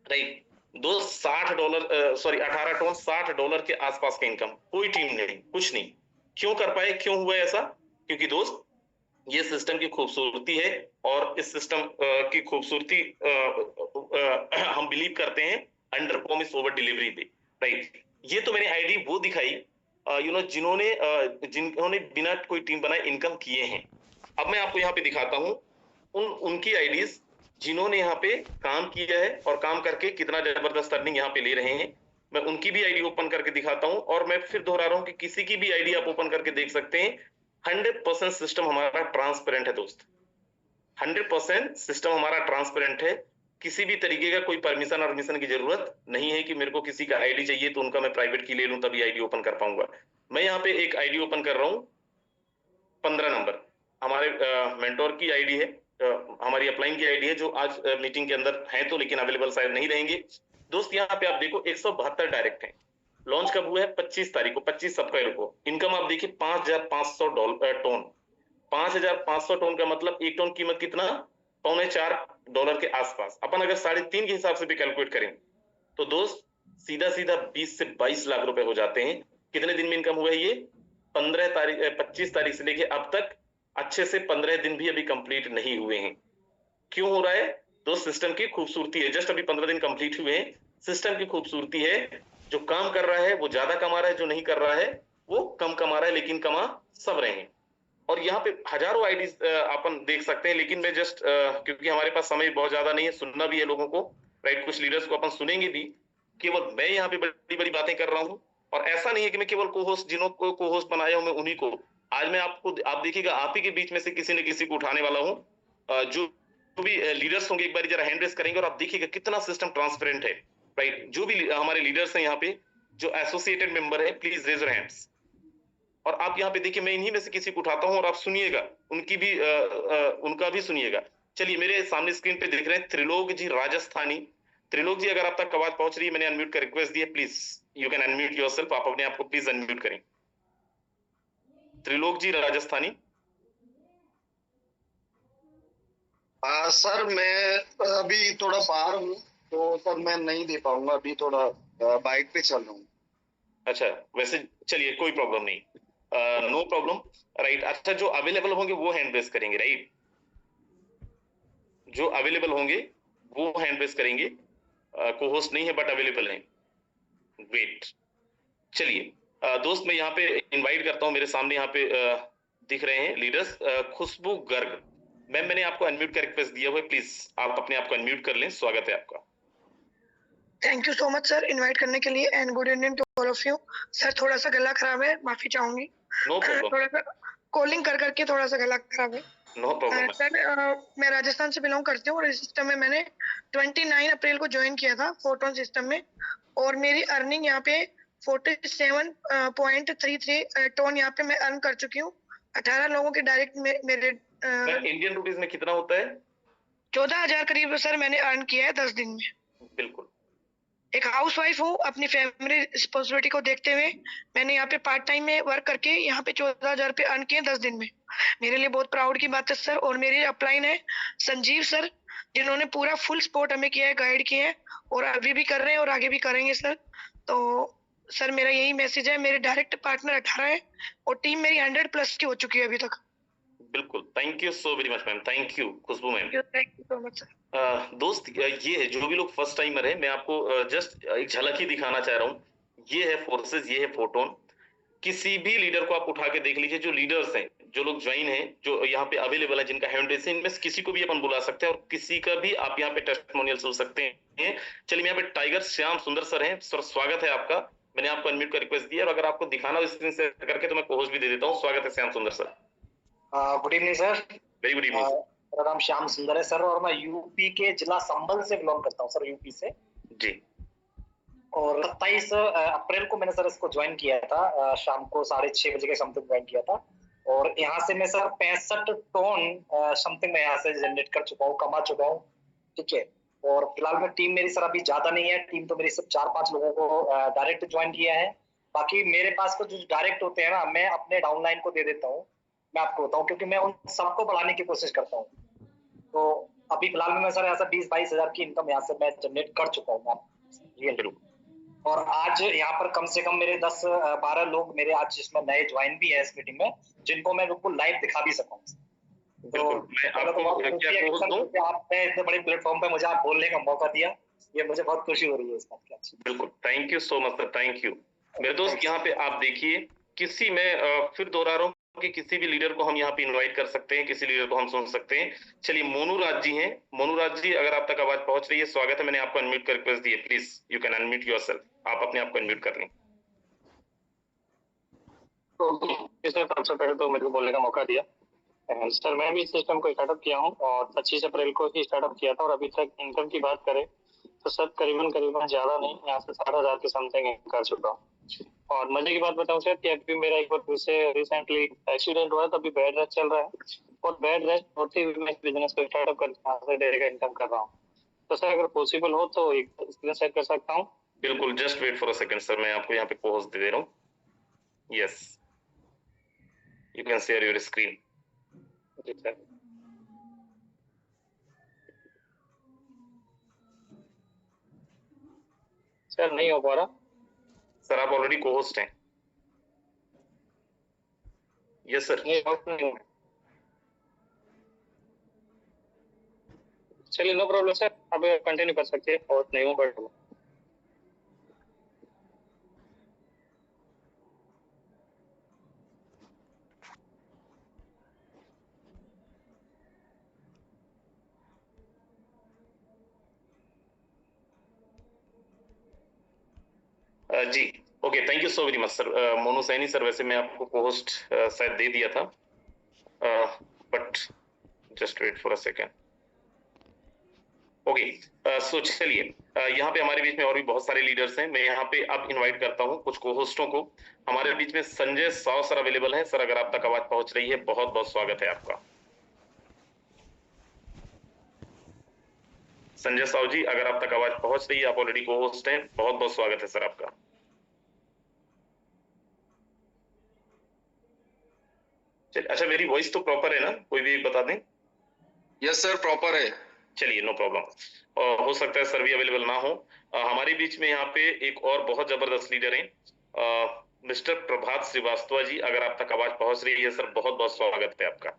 राइट। दो $60 सॉरी 18 टन $60 के आसपास का इनकम, कोई टीम नहीं, कुछ नहीं। क्यों कर पाए, क्यों हुआ ऐसा? क्योंकि दोस्त ये सिस्टम की खूबसूरती है और इस सिस्टम की खूबसूरती हम बिलीव करते हैं अंडर प्रॉमिस ओवर डिलीवरी पे, राइट। ये तो मैंने आईडी वो दिखाई जिन्होंने बिना कोई टीम बनाए इनकम किए हैं। अब मैं आपको यहाँ पे दिखाता हूँ उनकी आईडीज जिन्होंने यहाँ पे काम किया है और काम करके कितना जबरदस्त अर्निंग यहाँ पे ले रहे हैं। मैं उनकी भी आईडी ओपन करके दिखाता हूँ और मैं फिर दोहरा रहा हूँ कि किसी की भी आईडी आप ओपन करके देख सकते हैं। 100% सिस्टम हमारा ट्रांसपेरेंट है दोस्त, 100% सिस्टम हमारा ट्रांसपेरेंट है। किसी भी तरीके का कोई परमिशन की जरूरत नहीं है कि मेरे को किसी का आईडी चाहिए तो उनका मैं प्राइवेट की ले लूं तभी आईडी ओपन कर पाऊंगा। मैं यहाँ पे एक आईडी ओपन कर रहा हूँ 15 नंबर, हमारे मेंटोर की आईडी है, हमारी अपलाइन की आईडी है, जो आज मीटिंग के अंदर है तो लेकिन अवेलेबल शायद नहीं रहेंगे। दोस्त यहाँ पे आप देखो 172 डायरेक्ट है। लॉन्च कब हुआ है? 25 तारीख को, 25 अप्रैल को। इनकम आप देखिए $5,500 टन। 5,500 टन का मतलब एक टन कीमत कितना? $3.25 के आसपास। अपन अगर 3.5 के हिसाब से भी कैलकुलेट करें तो दोस्त सीधा सीधा 20 से 22 लाख रुपए हो जाते हैं। कितने दिन में इनकम हुआ है ये? 25 तारीख से लेके अब तक अच्छे से 15 दिन भी अभी कंप्लीट नहीं हुए हैं। क्यों हो रहा है? दोस्त सिस्टम की खूबसूरती है। जस्ट अभी 15 दिन कंप्लीट हुए हैं, सिस्टम की खूबसूरती है। जो काम कर रहा है वो ज्यादा कमा रहा है, जो नहीं कर रहा है वो कम कमा रहा है, लेकिन कमा सब रहे हैं। और यहाँ पे हजारों आईडीज अपन देख सकते हैं, लेकिन मैं जस्ट क्योंकि हमारे पास समय बहुत ज्यादा नहीं है, सुनना भी है लोगों को, राइट। कुछ लीडर्स को अपन सुनेंगे भी। केवल मैं यहाँ पे बड़ी बड़ी बातें कर रहा हूँ और ऐसा नहीं है कि मैं केवल को होस्ट, जिन्हों को को होस्ट बनाया हूं मैं उन्हीं को। आज मैं आपको, आप देखिएगा आप ही के बीच में से किसी न किसी को उठाने वाला हूँ। जो भी लीडर्स होंगे एक बार जरा हैंड रेस करेंगे और आप देखिएगा कितना सिस्टम ट्रांसपेरेंट है, राइट। जो भी हमारे लीडर्स हैं यहाँ पे, जो एसोसिएटेड मेंबर है, प्लीज रेज योर हैंड्स। और आप यहाँ पे देखिए मैं इन्हीं में से किसी को उठाता हूँ और आप सुनिएगा, उनकी भी उनका भी सुनिएगा। चलिए मेरे सामने स्क्रीन पे देख रहे हैं त्रिलोक जी राजस्थानी। त्रिलोक जी अगर आप तक आवाज पहुंच रही है, मैंने अनम्यूट का रिक्वेस्ट दिया, please you can unmute yourself. आप अपने आप को प्लीज अनम्यूट करें। त्रिलोक जी राजस्थानी। सर मैं अभी थोड़ा बाहर हूँ तो सर मैं नहीं दे पाऊंगा, अभी थोड़ा बाइक पे चल रहा हूँ। अच्छा, वैसे चलिए कोई प्रॉब्लम नहीं, नो प्रॉब्लम, राइट। अच्छा, जो अवेलेबल होंगे वो हैंड रेस करेंगे, राइट। जो अवेलेबल होंगे वो हैंड रेस करेंगे। को होस्ट नहीं है बट अवेलेबल है, ग्रेट। चलिए दोस्त मैं यहाँ पे इनवाइट करता हूँ, मेरे सामने यहाँ पे दिख रहे हैं लीडर्स। खुशबू गर्ग मैम, मैंने आपको अनम्यूट का रिक्वेस्ट दिया हुआ है, प्लीज आप अपने आप को अनम्यूट कर लें। स्वागत है आपका। Thank you so much sir invite करने के लिए and good evening to all of you. Sir थोड़ा सा गला खराब है, माफी चाहूंगी। No problem. थोड़ा सा कॉलिंग कर करके थोड़ा सा गला खराब है। No problem. सर मैं राजस्थान से बिलोंग करती हूँ और इस सिस्टम में मैंने 29 अप्रैल को ज्वाइन किया था फोटोन सिस्टम में, और मेरी अर्निंग यहाँ पे 47.33 टोन यहाँ पे मैं अर्न कर चुकी हूँ। 18 लोगों के डायरेक्ट मेरे इंडियन रुपीस में कितना होता है? 14,000 करीब सर मैंने अर्न किया है 10 दिन में। बिल्कुल। एक हाउस वाइफ हूँ, अपनी फैमिली रिस्पॉन्सिबिलिटी को देखते हुए मैंने यहाँ पे पार्ट टाइम में वर्क करके यहाँ पे 14,000 रुपये अर्न किए 10 दिन में। मेरे लिए बहुत प्राउड की बात है सर। और मेरे अपलाइन है संजीव सर, जिन्होंने पूरा फुल सपोर्ट हमें किया है, गाइड किया है, और अभी भी कर रहे हैं और आगे भी करेंगे सर। तो सर मेरा यही मैसेज है, मेरे डायरेक्ट पार्टनर 18 है और टीम मेरी 100+ की हो चुकी है अभी तक। बिल्कुल, thank you so very much ma'am, thank you Khushboo ma'am. Thank you so much sir. दोस्त ये है, जो भी लोग फर्स्ट टाइमर है, मैं आपको जस्ट एक झलक ही दिखाना चाह रहा हूँ। ये है फोर्सेस, ये है फोटोन। किसी भी लीडर को आप उठा के देख लीजिए, जो लीडर्स हैं, जो लोग ज्वाइन हैं, जो यहाँ पे अवेलेबल है, जिनका हैंड रेस है, इनमें से किसी को भी अपन बुला सकते हैं और किसी का भी आप यहाँ पे टेस्टिमोनियल सुन सकते हैं। चलिए, यहाँ पे टाइगर श्याम सुंदर सर हैं। सर स्वागत है आपका। मैंने आपको अनम्यूट का रिक्वेस्ट दिया, और अगर आपको दिखाना हो स्क्रीन शेयर करके तो मैं कोहोस्ट भी दे देता हूँ। स्वागत है श्याम सुंदर sir. Good evening sir. Very good evening. मेरा नाम श्याम सुंदर है सर, और मैं यूपी के जिला संभल से बिलोंग करता हूँ सर, यूपी से जी। और 27 अप्रैल को मैंने सर इसको ज्वाइन किया था, शाम को 6:30 बजे के समथिंग ज्वाइन किया था। और यहाँ से मैं सर 65 टोन समथिंग मैं यहाँ से जनरेट कर चुका हूँ, कमा चुका हूँ। ठीक है। और फिलहाल में टीम मेरी सर अभी ज्यादा नहीं है, टीम तो मेरी सिर्फ 4-5 लोगों को डायरेक्ट ज्वाइन किया है। बाकी मेरे पास को जो डायरेक्ट होते हैं ना, मैं अपने डाउनलाइन को दे देता हूँ। मैं आपको बताऊं, क्योंकि मैं उन सबको बढ़ाने की कोशिश करता हूँ। तो अभी फिलहाल में मैं सर ऐसा 20-22 हजार की इनकम यहाँ से मैं जनरेट कर चुका हूँ रियल। और आज यहाँ पर कम से कम मेरे 10-12 लोग मेरे आज जिसमें नए ज्वाइन भी है इस मीटिंग में, जिनको मैं बिल्कुल लाइव दिखा भी सकूँ। तो आपने इतने बड़े प्लेटफॉर्म पे मुझे आप बोलने का मौका दिया, ये मुझे बहुत खुशी हो रही है इस बात की। बिल्कुल, thank you so much sir, thank you मेरे दोस्त। यहाँ पे आप देखिए, किसी में फिर दोहरा रहा हूँ कि किसी भी लीडर को हम यहाँ पे इनवाइट कर सकते हैं, किसी लीडर को हम सुन सकते हैं। चलिए, मोनू राज जी हैं। मोनू राज जी, अगर आप तक आवाज पहुंच रही है, स्वागत है। मैंने आपको अनम्यूट कर रिक्वेस्ट दी है, please you can unmute yourself. आप अपने आप को अनम्यूट कर लें। सर सबसे पहले तो मेरे को बोलने का मौका दिया। सर मैं भी इस सिस्टम को स्टार्टअप किया हूँ और 25 अप्रैल को ही स्टार्टअप किया था, और अभी तक इनकम की बात करें तो सर करीबन ज्यादा नहीं, यहाँ से 60,000 के समथिंग कर चुका हूँ। और मजे की बात बताऊं सर कि अभी मेरा एक बार से रिसेंटली एक्सीडेंट हुआ, तो अभी बेड रेस्ट चल रहा है, और बेड रेस्ट होते हुए मैं बिजनेस को स्टार्टअप करके डेली का इनकम कर रहा हूँ। तो सर अगर पॉसिबल हो तो एक स्क्रीन शेयर कर सकता हूँ? बिल्कुल, just wait for a second sir, मैं आपको यहाँ पे पोस्ट दे रहा हूँ। Yes, you can share your screen. जी सर। सर नहीं हो पा रहा सर, आप ऑलरेडी को-होस्ट हैं। Yes sir. नहीं। चलिए नो प्रॉब्लम सर, आप कंटिन्यू कर सकते हैं। और नहीं हूँ बट जी, okay, thank you so very much sir. Monu Saini sir, वैसे मैं आपको को-होस्ट शायद दे दिया था, but just wait for a second. Okay, so चलिए, यहाँ पे हमारे बीच में और भी बहुत सारे लीडर्स हैं। मैं यहाँ पे अब इनवाइट करता हूँ कुछ को-होस्टों को। हमारे बीच में संजय साव सर अवेलेबल हैं। सर, अगर आप तक आवाज पहुंच रही है, बहुत बहुत स्वागत है आपका। संजय साव जी, अगर आप तक आवाज पहुंच रही है, आप ऑलरेडी को-होस्ट हैं, बहुत बहुत स्वागत है सर आपका। अच्छा, मेरी वॉइस तो प्रॉपर है ना? कोई भी बता दें। यस सर, प्रॉपर है। चलिए, नो प्रॉब्लम। हो सकता है सर भी अवेलेबल ना हो। हमारे बीच में यहाँ पे एक और बहुत जबरदस्त लीडर हैं, मिस्टर प्रभात श्रीवास्तव जी। अगर आप तक आवाज पहुंच रही है सर, बहुत बहुत स्वागत है आपका।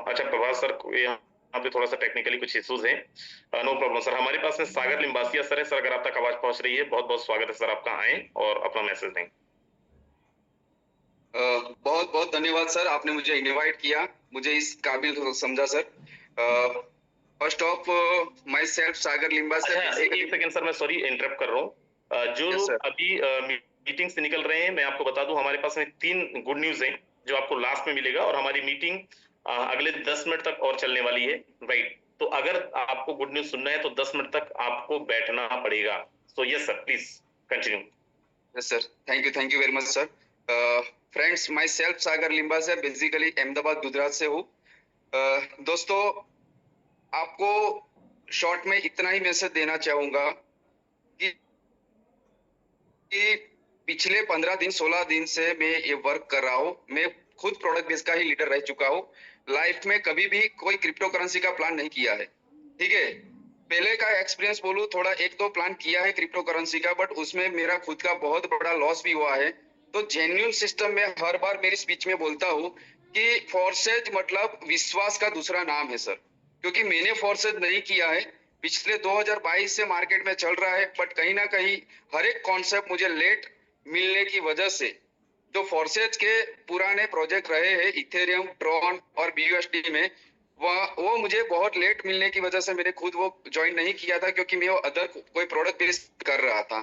अच्छा, प्रभात सर, यहाँ पे थोड़ा सा टेक्निकली कुछ इश्यूज हैं। No problem sir. हमारे पास में सागर लिम्बासिया सर है। सर, अगर आप तक आवाज पहुंच रही है, बहुत बहुत स्वागत है सर आपका। आए और अपना मैसेज दें। बहुत बहुत धन्यवाद सर, आपने मुझे इनवाइट किया, मुझे इस काबिल समझा sir. First of my self Sagar Limba sir. अच्छा, एक सेकंड सर, मैं सॉरी इंटरप्ट कर रहा हूँ। जो लोग अभी मीटिंग से निकल रहे हैं, मैं आपको बता दूं हमारे पास में 3 गुड न्यूज हैं जो आपको लास्ट में मिलेगा, और हमारी मीटिंग अगले 10 मिनट तक और चलने वाली है, राइट? तो अगर आपको गुड न्यूज सुनना है तो 10 मिनट तक आपको बैठना पड़ेगा। So yes sir, please continue. Yes sir, thank you very much sir. Friends, my self Sagar Limba sir, basically Ahmedabad Gujarat से हूँ। दोस्तों, आपको शॉर्ट में इतना ही मैसेज देना चाहूंगा कि पिछले 15 दिन 16 दिन से मैं ये वर्क कर रहा हूँ। मैं खुद प्रोडक्ट बेस का ही लीडर रह चुका हूँ। लाइफ में कभी भी कोई क्रिप्टो करेंसी का प्लान नहीं किया है, ठीक है। पहले का एक्सपीरियंस बोलूं, थोड़ा 1-2 प्लान किया है क्रिप्टो करेंसी का, बट उसमें मेरा खुद का बहुत बड़ा लॉस भी हुआ है। तो जेन्युइन सिस्टम में हर बार मेरी स्पीच में बोलता हूँ कि फोर्सेज मतलब विश्वास का दूसरा नाम है सर, क्योंकि मैंने फोर्सेज नहीं किया है। पिछले 2022 से मार्केट में चल रहा है, बट कहीं ना कहीं हर एक कॉन्सेप्ट मुझे लेट मिलने की वजह से, जो फोर्सेज के पुराने प्रोजेक्ट रहे हैं इथेरियम, ट्रॉन और BUSD में, वो मुझे बहुत लेट मिलने की वजह से मैंने खुद वो ज्वाइन नहीं किया था, क्योंकि मैं वो अदर कोई प्रोडक्ट बेस कर रहा था।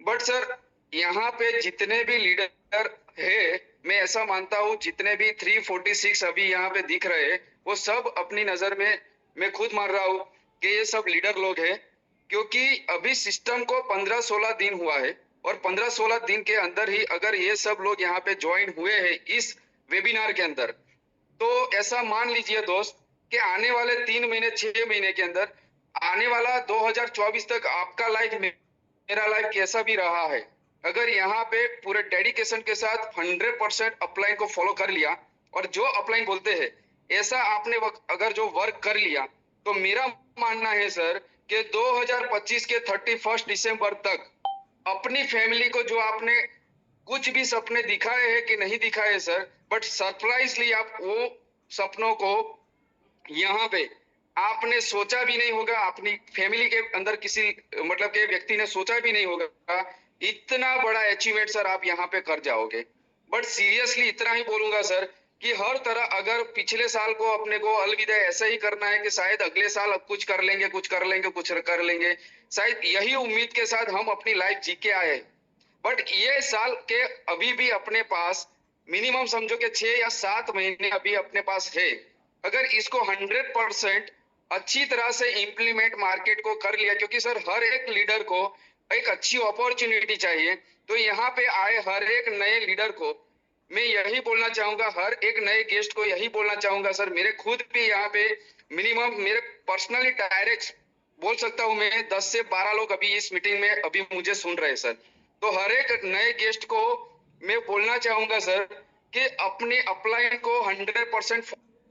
बट सर, यहाँ पे जितने भी लीडर है, मैं ऐसा मानता हूँ जितने भी 346 अभी यहाँ पे दिख रहे हैं, वो सब अपनी नजर में मैं खुद मान रहा हूँ कि ये सब लीडर लोग हैं, क्योंकि अभी सिस्टम को 15-16 दिन हुआ है, और 15-16 दिन के अंदर ही अगर ये सब लोग यहाँ पे ज्वाइन हुए हैं इस वेबिनार के अंदर, तो ऐसा मान लीजिए दोस्त कि आने वाले 3 महीने 6 महीने के अंदर, आने वाला 2024 तक आपका लाइफ, मेरा लाइफ कैसा भी रहा है, अगर यहाँ पे पूरे डेडिकेशन के साथ 100% अपलाइन को फॉलो कर लिया, और जो अपलाइन बोलते हैं ऐसा आपने अगर जो वर्क कर लिया, तो मेरा मानना है सर कि 2025 के 31 दिसंबर तक अपनी फैमिली को, जो आपने कुछ भी सपने दिखाए हैं कि नहीं दिखाए सर, बट सरप्राइजली आप वो सपनों को यहाँ पे आपने सोचा भी नहीं होगा, अपनी फैमिली के अंदर किसी मतलब के व्यक्ति ने सोचा भी नहीं होगा, इतना बड़ा अचीवमेंट सर आप यहाँ पे कर जाओगे। बट सीरियसली इतना ही बोलूंगा सर कि हर तरह, अगर पिछले साल को अपने को अलविदा ऐसा ही करना है कि शायद अगले साल अब कुछ कर लेंगे, कुछ कर लेंगे, शायद यही उम्मीद के साथ हम अपनी लाइफ जी के आए। बट ये साल के अभी भी अपने पास मिनिमम समझो कि 6 या 7 महीने अभी अपने पास है। अगर इसको 100% अच्छी तरह से इंप्लीमेंट मार्केट को कर लिया, क्योंकि सर हर एक लीडर को एक अच्छी अपॉर्चुनिटी चाहिए, तो यहाँ पे आए हर एक नए लीडर को मैं यही बोलना चाहूंगा, हर एक नए गेस्ट को यही बोलना चाहूंगा सर, मेरे खुद भी यहाँ पे मिनिमम मेरे पर्सनली डायरेक्ट बोल सकता हूँ मैं 10 से 12 लोग अभी इस मीटिंग में अभी मुझे सुन रहे हैं सर। तो हर एक नए गेस्ट को मैं बोलना चाहूंगा सर कि अपने अपलाइन को 100%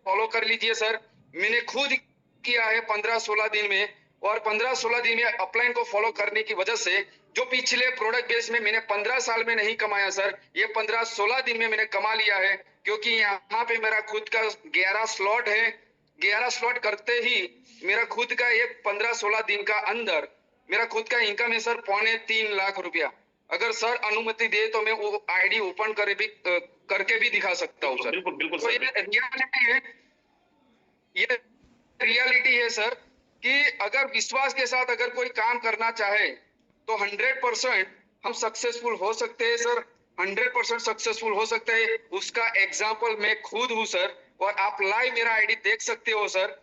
फॉलो कर लीजिए सर। मैंने खुद किया है 15-16 दिन में, और 15-16 दिन में अपलाइन को फॉलो करने की वजह से जो पिछले प्रोडक्ट बेस में मैंने 15 साल में नहीं कमाया सर, ये 15-16 दिन में मैंने कमा लिया है, क्योंकि यहाँ पे मेरा खुद का 11 स्लॉट है। 11 स्लॉट करते ही मेरा खुद का ये 15-16 दिन का अंदर मेरा खुद का इनकम है सर 3.25 लाख रुपया। अगर सर अनुमति दे तो मैं वो आईडी ओपन करके भी दिखा सकता हूँ सर। बिल्कुल बिल्कुल तो ये रियलिटी है, ये रियलिटी है सर कि अगर विश्वास के साथ अगर कोई काम करना चाहे तो 100% हम सक्सेसफुल हो सकते हैं सर, 100% सक्सेसफुल हो सकते हैं। उसका एग्जाम्पल मैं खुद हूँ सर, और आप लाइव मेरा आईडी देख सकते हो सर।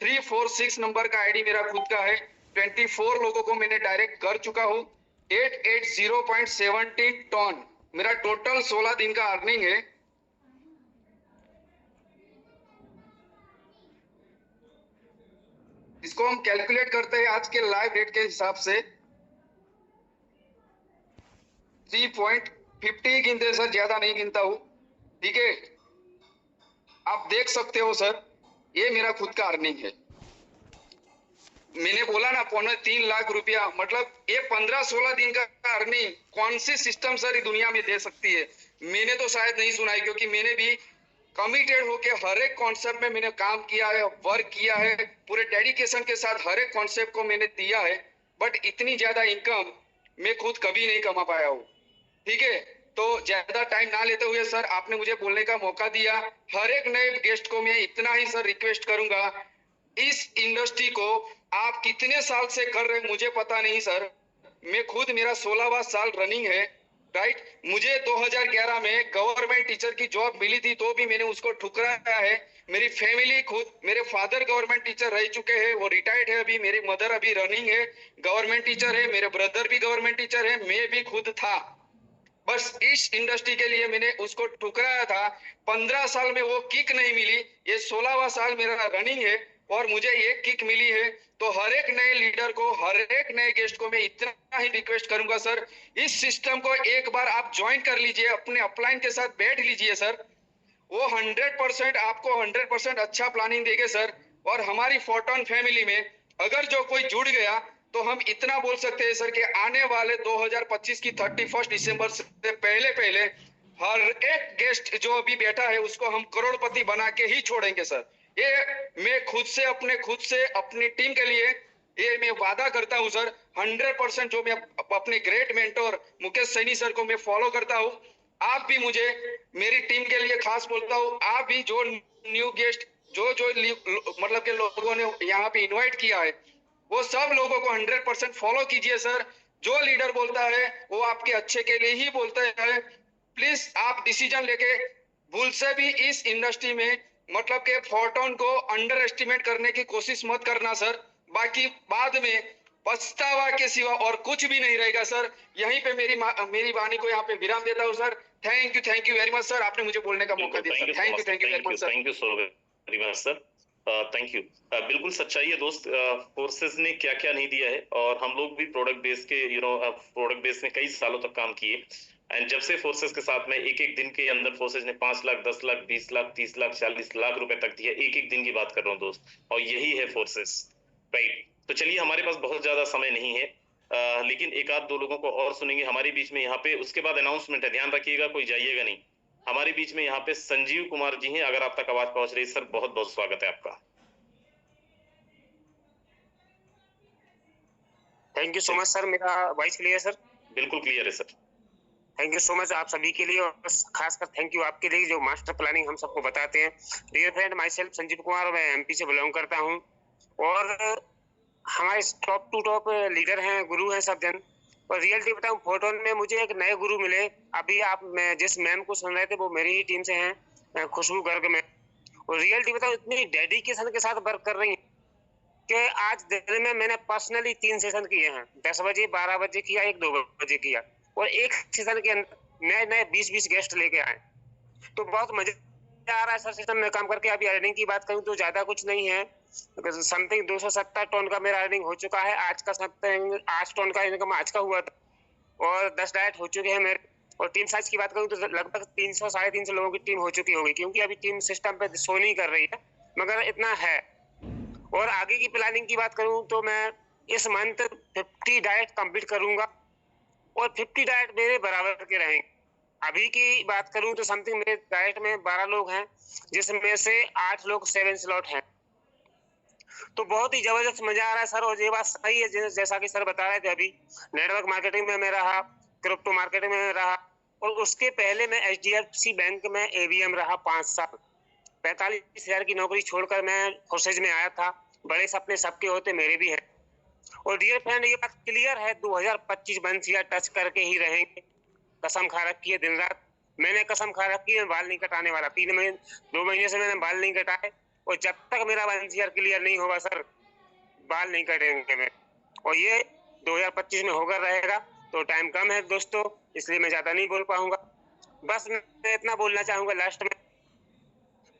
346 नंबर का आईडी मेरा खुद का है। 24 लोगों को मैंने डायरेक्ट कर चुका हूँ। 880.17 टन मेरा टोटल 16 दिन का अर्निंग है। इसको हम कैलकुलेट करते हैं आज के लाइव रेट के हिसाब से 3.50 गिनते हैं सर, ज्यादा नहीं गिनता हूं, ठीक है। आप देख सकते हो सर, ये मेरा खुद का अर्निंग है। मैंने बोला ना 3.25 लाख रुपया, मतलब ये 15-16 दिन का अर्निंग कौन सी सिस्टम सर दुनिया में दे सकती है? मैंने तो शायद नहीं सुना है, क्योंकि मैंने भी कमिटेड होके हर एक कॉन्सेप्ट में मैंने काम किया है, वर्क किया है, पूरे डेडिकेशन के साथ हर एक कॉन्सेप्ट को मैंने दिया है। बट इतनी ज्यादा इनकम मैं खुद कभी नहीं कमा पाया हूँ, ठीक है। तो ज्यादा टाइम ना लेते हुए सर, आपने मुझे बोलने का मौका दिया। हर एक नए गेस्ट को मैं इतना ही सर रिक्वेस्ट करूंगा, इस इंडस्ट्री को आप कितने साल से कर रहे हैं मुझे पता नहीं सर। मैं खुद, मेरा 16वां साल रनिंग है, राइट। मुझे 2011 में गवर्नमेंट टीचर की जॉब मिली थी, तो भी मैंने उसको ठुकराया है। मेरी फैमिली खुद, मेरे फादर गवर्नमेंट टीचर रह चुके हैं, वो रिटायर्ड है अभी। मेरी मदर अभी रनिंग है, गवर्नमेंट टीचर है। मेरे ब्रदर भी गवर्नमेंट टीचर है, मैं भी खुद था। बस इस इंडस्ट्री के लिए मैंने उसको ठुकराया था। 15 साल में वो किक नहीं मिली, ये 16वां साल मेरा रनिंग है और मुझे ये किक मिली है। तो हर एक नए लीडर को, हर एक नए गेस्ट को मैं इतना ही रिक्वेस्ट करूंगा सर, इस सिस्टम को एक बार आप ज्वाइन कर लीजिए, अपने अपलाइन के साथ बैठ लीजिए सर। वो 100% आपको 100% अच्छा प्लानिंग देंगे सर। और हमारी फोटोन फैमिली में अगर जो कोई जुड़ गया तो हम इतना बोल सकते हैं सर कि आने वाले 2025 की 31 दिसंबर से पहले पहले हर एक गेस्ट जो अभी बैठा है उसको हम करोड़पति बना के ही छोड़ेंगे सर। ये मैं खुद से अपनी टीम के लिए ये मैं वादा करता हूं सर। 100% जो मैं अपने great mentor Mukesh Saini sir को मैं फॉलो करता हूं। आप भी, मुझे मेरी टीम के लिए खास बोलता हूं, आप भी जो न्यू गेस्ट जो मतलब के लोगों ने यहाँ पे इनवाइट किया है, वो सब लोगों को 100% फॉलो कीजिए सर। जो लीडर बोलता है वो आपके अच्छे के लिए ही बोलता है। प्लीज आप डिसीजन लेके भूल से भी इस इंडस्ट्री में मतलब के फोटोन को अंडर एस्टिमेट करने की कोशिश मत करना सर। बाकी बाद में पछतावा के सिवा और कुछ भी नहीं रहेगा सर। यहीं पे मेरी वाणी को यहाँ पे विराम देता हूँ sir. Thank you very much sir, आपने मुझे बोलने का मौका दिया sir. Thank you very much sir. Thank you so very much sir, thank you. बिल्कुल सच्चाई है दोस्त, फोर्सेस ने क्या क्या नहीं दिया है, और हम लोग भी प्रोडक्ट बेस के प्रोडक्ट बेस में कई सालों तक काम किए। एंड जब से फोर्सेस के साथ में एक एक दिन के अंदर फोर्सेस ने 5 लाख 10 लाख 20 लाख 30 लाख 40 लाख रुपए तक दिया, एक एक दिन की बात कर रहा हूँ दोस्त, और यही है फोर्सेस, राइट। तो चलिए, हमारे पास बहुत ज्यादा समय नहीं है, लेकिन एक आध दो लोगों को और सुनेंगे हमारे बीच में यहाँ पे। उसके बाद अनाउंसमेंट है, ध्यान रखिएगा, कोई जाइएगा नहीं। हमारे बीच में यहाँ पे संजीव कुमार जी हैं, अगर आप तक आवाज पहुंच रही है सर, बहुत बहुत स्वागत है आपका। Thank you so much sir. मेरा वॉइस क्लियर सर? बिल्कुल क्लियर है sir. Thank you so much आप सभी के लिए, और खासकर थैंक यू आपके लिए जो मास्टर प्लानिंग हम सबको बताते हैं। Dear friend, myself Sanjeev Kumar, मैं एमपी से बिलोंग करता हूं, और हमारे टॉप टू टॉप लीडर हैं, गुरु हैं सब जन। और रियलिटी बताऊं, फोटोन में मुझे एक नए गुरु मिले। अभी आप जिस मैम को सुन रहे थे वो मेरी ही टीम से हैं, खुशबू गर्ग में। और रियलिटी बताऊं, इतनी डेडिकेशन के साथ वर्क कर रही हैं कि आज दिन में मैंने पर्सनली 3 सेशन किए हैं। 10 बजे, 12 बजे किया, 1-2 बजे किया, और एक सेशन के अंदर नए नए 20-20 गेस्ट लेके आए। तो बहुत मजा आ रहा है सर सिस्टम में काम करके। अभी अर्निंग की बात करूं तो ज्यादा कुछ नहीं है, समथिंग 270 टन का मेरा अर्निंग हो चुका है। आज का समथिंग 8 टन का इनकम आज का हुआ था, और 10 डाइट हो चुके हैं मेरे। और टीम साइज की बात करूं तो लगभग 300-350 लोगों की टीम हो चुकी होगी, क्योंकि अभी टीम सिस्टम पे शो नहीं कर रही है, मगर इतना है। और आगे की प्लानिंग की बात करूं तो मैं इस मंथ 50 डाइट कंप्लीट करूंगा, और 50 डाइट मेरे बराबर के रहेंगे। अभी की बात करूं तो समथिंग मेरे डाइट में 12 लोग हैं, जिसमें से 8 लोग 7 स्लॉट हैं। तो बहुत ही जबरदस्त मजा आ रहा है सर। और ये बात सही है जैसा कि सर बता रहे थे, अभी नेटवर्क मार्केटिंग में मैं रहा, क्रिप्टो मार्केटिंग में रहा, और उसके पहले मैं HDFC बैंक में AVM रहा 5 साल। 45,000 की नौकरी छोड़कर मैं फोर्सेज में आया था। बड़े सपने सबके होते, मेरे भी हैं। और डियर फ्रेंड, ये बात क्लियर है, 2025 मंथ टच करके ही रहेंगे। कसम खा रखी है दिन रात, मैंने कसम खा रखी है, बाल नहीं कटाने वाला। 2 महीने से मैंने बाल नहीं कटाए, और जब तक मेरा 1 ईयर क्लियर नहीं होगा सर, बाल नहीं कटेंगे मेरे। और ये 2025 में होकर रहेगा। तो टाइम कम है दोस्तों, इसलिए मैं ज्यादा नहीं बोल पाऊंगा। बस मैं इतना बोलना चाहूंगा लास्ट में,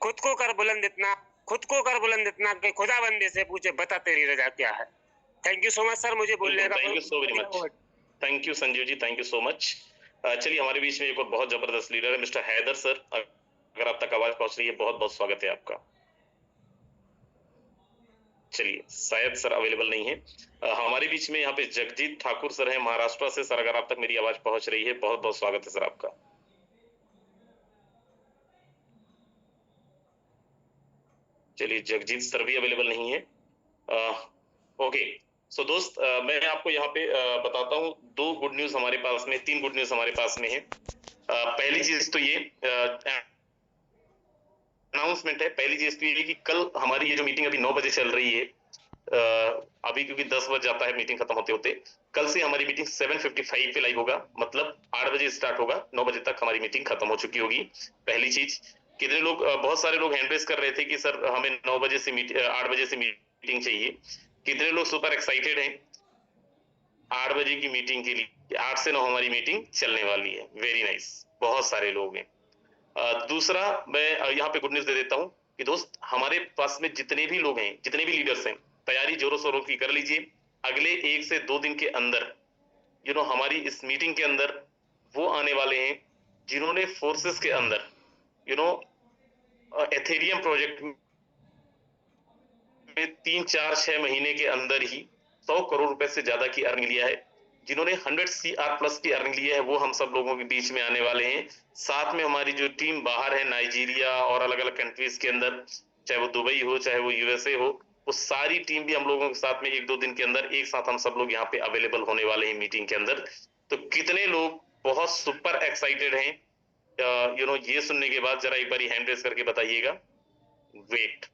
खुद को कर बुलंद इतना कि खुदा बंदे से पूछे बता तेरी रजा क्या है। Thank you so much sir, मुझे बोलने का। Thank you so very much. Thank you Sanjeev ji, thank you so much. चलिए, हमारे बीच में एक और बहुत जबरदस्त लीडर है, मिस्टर हैदर सर, अगर आप तक आवाज पहुंच रही है, बहुत बहुत स्वागत है आपका। चलिए, शायद सर अवेलेबल नहीं है। हमारे बीच में यहाँ पे जगजीत ठाकुर सर है, महाराष्ट्र से। सर, अगर आप तक मेरी आवाज पहुंच रही है, बहुत बहुत स्वागत है सर आपका। चलिए, जगजीत सर भी अवेलेबल नहीं है। ओके, सो दोस्त, मैं आपको यहाँ पे बताता हूँ 2 गुड न्यूज हमारे पास में, 3 गुड न्यूज हमारे पास में है। पहली चीज तो ये, अनाउंसमेंट है। पहली चीज तो ये कि कल हमारी ये जो मीटिंग अभी 9 बजे चल रही है, अभी क्योंकि 10 बज जाता है मीटिंग खत्म होते होते, कल से हमारी मीटिंग 7:55 पे लाइव होगा, मतलब 8 बजे स्टार्ट होगा, 9 बजे तक हमारी मीटिंग खत्म हो चुकी होगी। पहली चीज, कितने लोग, बहुत सारे लोग हैंड रेज कर रहे थे कि सर हमें 9 बजे से 8 बजे से मीटिंग चाहिए। कितने लोग सुपर एक्साइटेड हैं 8 बजे की मीटिंग के लिए? 8 से 9 हमारी मीटिंग चलने वाली है। वेरी नाइस, बहुत सारे लोग हैं। दूसरा, मैं यहाँ पे गुड न्यूज दे देता हूँ कि दोस्त, हमारे पास में जितने भी लोग हैं, जितने भी लीडर्स हैं, तैयारी जोरों शोरों की कर लीजिए। अगले 1 से 2 दिन के अंदर हमारी इस मीटिंग के अंदर वो आने वाले हैं जिन्होंने फोर्सेस के अंदर एथेरियम प्रोजेक्ट में 3, 4, 6 महीने के अंदर ही 100 करोड़ रुपए से ज्यादा की अर्निंग लिया है। जिन्होंने 100 CR प्लस की अर्निंग लिया है, वो हम सब लोगों के बीच में आने वाले हैं। साथ में हमारी जो टीम बाहर है, नाइजीरिया और अलग अलग कंट्रीज के अंदर, चाहे वो दुबई हो, चाहे वो USA हो, वो सारी टीम भी हम लोगों के साथ में 1-2 दिन के अंदर एक साथ हम सब लोग यहाँ पे अवेलेबल होने वाले हैं मीटिंग के अंदर। तो कितने लोग बहुत सुपर एक्साइटेड हैं ये सुनने के बाद, जरा एक बार हैंड रेज करके बताइएगा। वेट।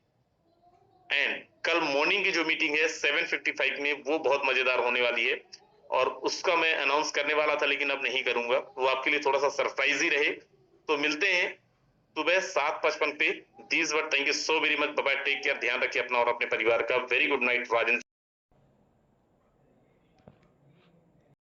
एंड कल मॉर्निंग की जो मीटिंग है 7:55 में, वो बहुत मजेदार होने वाली है और उसका मैं अनाउंस करने वाला था लेकिन अब नहीं करूंगा, वो आपके लिए थोड़ा सा सरप्राइज ही रहे। तो मिलते हैं सुबह 7:55 पे। These word, thank you so very much, bye bye, take care, ध्यान रखिए अपना और अपने परिवार का। Very good night Rajendra.